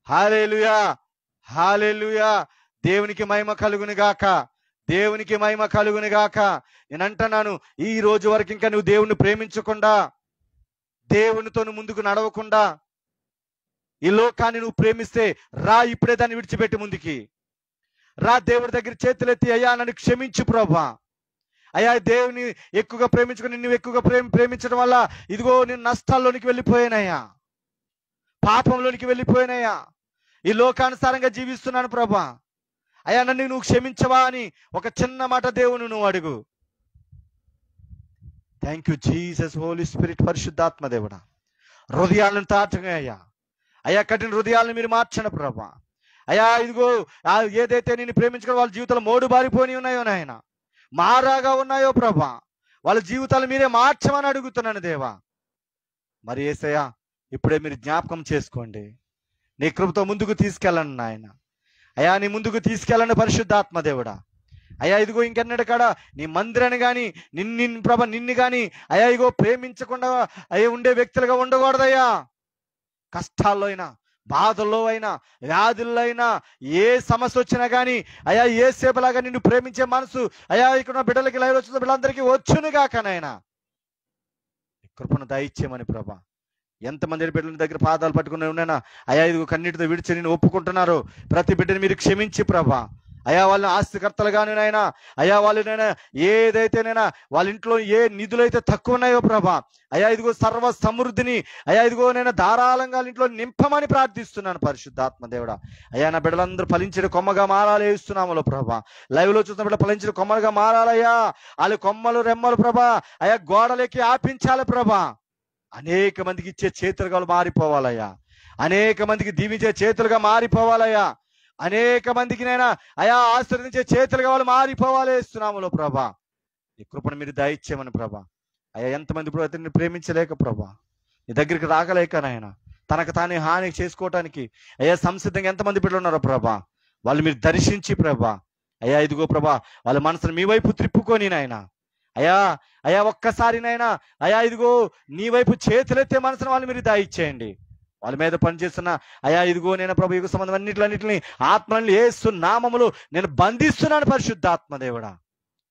హల్లెలూయా, హల్లెలూయా. దేవునికి మహిమ కలుగును గాక, దేవునికి మహిమ కలుగును గాక. నేను అంటున్నాను, ఈ రోజు వరకు ఇంకా నువ్వు దేవుణ్ణి ప్రేమించకుండా, దేవునితో నువ్వు ముందుకు నడవకుండా ఈ లోకాన్ని నువ్వు ప్రేమిస్తే, రా ఇప్పుడే దాన్ని విడిచిపెట్టి ముందుకి రా. దేవుడి దగ్గర చేతులెత్తి, అయ్యా నన్ను క్షమించు ప్రభా, అయ్యా దేవుని ఎక్కువగా ప్రేమించుకుని నువ్వు ఎక్కువగా ప్రేమించడం వల్ల ఇదిగో నేను నష్టాల్లోనికి వెళ్ళిపోయానయ్యా, పాపంలోనికి వెళ్ళిపోయానయ్యా, ఈ లోకానుసారంగా జీవిస్తున్నాను ప్రభా, అయ్యా నన్ను నువ్వు క్షమించవా అని ఒక చిన్న మాట దేవుని నువ్వు అడుగు. Thank you Jesus, holy spirit, పరిశుద్ధాత్మ దేవుడా. హృదయాలను తాటగా అయ్యా, అయ్యా కఠిన హృదయాలను మీరు మార్చండి ప్రభా. అయ్యా ఇదిగో ఏదైతే నేను ప్రేమించుకున్న వాళ్ళ జీవితంలో మోడు బారిపోయి ఉన్నాయో నాయన, మారాగా ఉన్నాయో ప్రభా, వాళ్ళ జీవితాలు మీరే మార్చమని అడుగుతున్నాను దేవా. మరి యేసయ్యా, ఇప్పుడే మీరు జ్ఞాపకం చేసుకోండి, నీ కృపతో ముందుకు తీసుకెళ్ళండి నాయన. అయ్యా, నీ ముందుకు తీసుకెళ్ళండి పరిశుద్ధాత్మ దేవుడా. అయ్యా ఇదిగో ఇంకెన్నటి కాడ నీ మందిరాన్ని కానీ నిన్ను కానీ అయ్యా ఇగో ప్రేమించకుండా అయ్యా ఉండే వ్యక్తులుగా ఉండకూడదయ్యా. కష్టాల్లో అయినా, బాధల్లో అయినా, వ్యాధుల్లో అయినా, ఏ సమస్య వచ్చినా కానీ అయ్యా ఏ సేపలాగా నిన్ను ప్రేమించే మనసు అయ్యా ఇక్కడ బిడ్డలకి, లైవ్ వచ్చిన బిడ్డలందరికీ వచ్చునుగా కానైనా కృపను దయచేయమని ప్రభా. ఎంతమంది బిడ్డల దగ్గర పాదాలు పట్టుకుని ఉన్నానా అయ్యా ఇదిగో కన్నీటితో విడిచి నేను ఒప్పుకుంటున్నారు, ప్రతి బిడ్డని మీరు క్షమించి ప్రభా. అయ్యా వాళ్ళని ఆస్తికర్తలుగానైనా అయ్యా వాళ్ళనైనా ఏదైతేనైనా వాళ్ళ ఇంట్లో ఏ నిధులైతే తక్కువ ఉన్నాయో ప్రభా, అయ్యా ఇదిగో సర్వ సమృద్ధిని అయ్యా ఇదిగో నేను ధారాళంగా ఇంట్లో నింపమని ప్రార్థిస్తున్నాను పరిశుద్ధాత్మ దేవుడా. అయ్యా నా బిడ్డలందరూ ఫలించిన కొమ్మగా మారాలి ఇస్తున్నాములో ప్రభా. లైవ్ లో చూసిన బిడ్డ ఫలించిన కొమ్మలుగా మారాలయ్యా. వాళ్ళు కొమ్మలు రెమ్మలు ప్రభా అయ్యా గోడలకి ఆపించాలి ప్రభా. అనేక మందికి ఇచ్చే చేతులుగా మారిపోవాలయ్యా. అనేక మందికి దీవించే చేతులుగా మారిపోవాలయ్యా. అనేక మందికి నైనా అయా ఆశీర్వదించే చేతులుగా వాళ్ళు మారిపోవాలి ఇస్తున్నాములో ప్రభా. నీ కృపను మీరు దయచేయమని ప్రభా. అయ్యా ఎంతమంది ఇప్పుడు అతన్ని ప్రేమించలేక ప్రభా, నీ దగ్గరికి రాగలేక నాయన తనకు తానే హాని చేసుకోవటానికి అయ్యా సంసిద్ధంగా ఎంతమంది బిడ్డలు ఉన్నారో ప్రభా, వాళ్ళు మీరు దర్శించి ప్రభా. అయ్యా ఇదిగో ప్రభా వాళ్ళ మనసును మీ వైపు త్రిప్పుకొని నాయన అయ్యా అయ్యా ఒక్కసారినైనా అయ్యా ఇదిగో నీ వైపు చేతులెత్తే మనసును వాళ్ళు మీరు దయచేయండి. వాళ్ళ మీద పనిచేస్తున్న అయ్యా ఇదిగో నేను ప్రభు యుగ సంబంధం అన్నిటిని ఆత్మని యేసు నామములో నేను బంధిస్తున్నాను పరిశుద్ధాత్మ దేవుడా.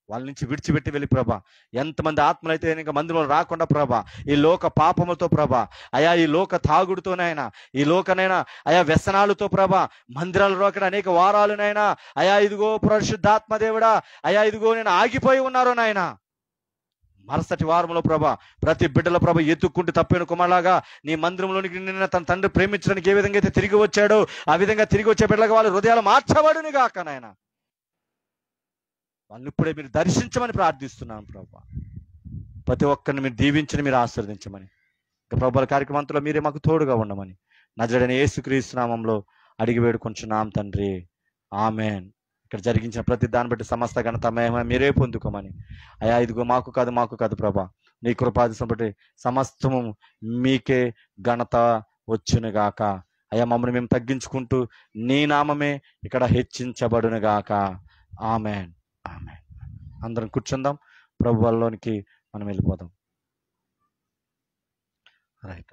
వాళ్ళ నుంచి విడిచిపెట్టి వెళ్ళి ప్రభా. ఎంతమంది ఆత్మలైతే ఇంకా మందిరంలో రాకుండా ప్రభా, ఈ లోక పాపములతో ప్రభా, అయా ఈ లోక తాగుడుతోనైనా, ఈ లోకనైనా అయా వ్యసనాలతో ప్రభా మందిరాలు రోకడ అనేక వారాలునైనా అయా ఇదిగో పరిశుద్ధాత్మ దేవుడా అయా ఇదిగో నేను ఆగిపోయి ఉన్నారో నాయన. మరుసటి వారంలో ప్రభా ప్రతి బిడ్డల ప్రభ ఎత్తుక్కుంటూ తప్పిన కుమారులాగా నీ మందిరంలోనికి నిన్న తన తండ్రి ప్రేమించడానికి ఏ విధంగా అయితే తిరిగి వచ్చాడో ఆ విధంగా తిరిగి వచ్చే బిడ్డలుగా వాళ్ళ హృదయాలు మార్చబడును గాక నాయన. వాళ్ళని ఇప్పుడే మీరు దర్శించమని ప్రార్థిస్తున్నాను ప్రభా. ప్రతి ఒక్కరిని మీరు దీవించని మీరు ఆశీర్వదించమని, ఇంకా ప్రభుల కార్యక్రమంలో మీరే మాకు తోడుగా ఉండమని నజరేయుడైన యేసుక్రీస్తు నామములో అడిగి వేడుకొంచున్నాం తండ్రి, ఆమెన్. ఇక్కడ జరిగించిన ప్రతి దాన్ని బట్టి సమస్త ఘనత మహిమ మీరే పొందుకోమని అయా ఇదిగో మాకు కాదు ప్రభా, నీ కృపాదిశం బట్టి సమస్తము మీకే ఘనత వచ్చునుగాక. అయా మమ్మల్ని మేము తగ్గించుకుంటూ నీ నామమే ఇక్కడ హెచ్చించబడునుగాక. Amen, amen. అందరం కూర్చుందాం, ప్రభు వాళ్ళలోనికి మనం వెళ్ళిపోదాం. రైట్.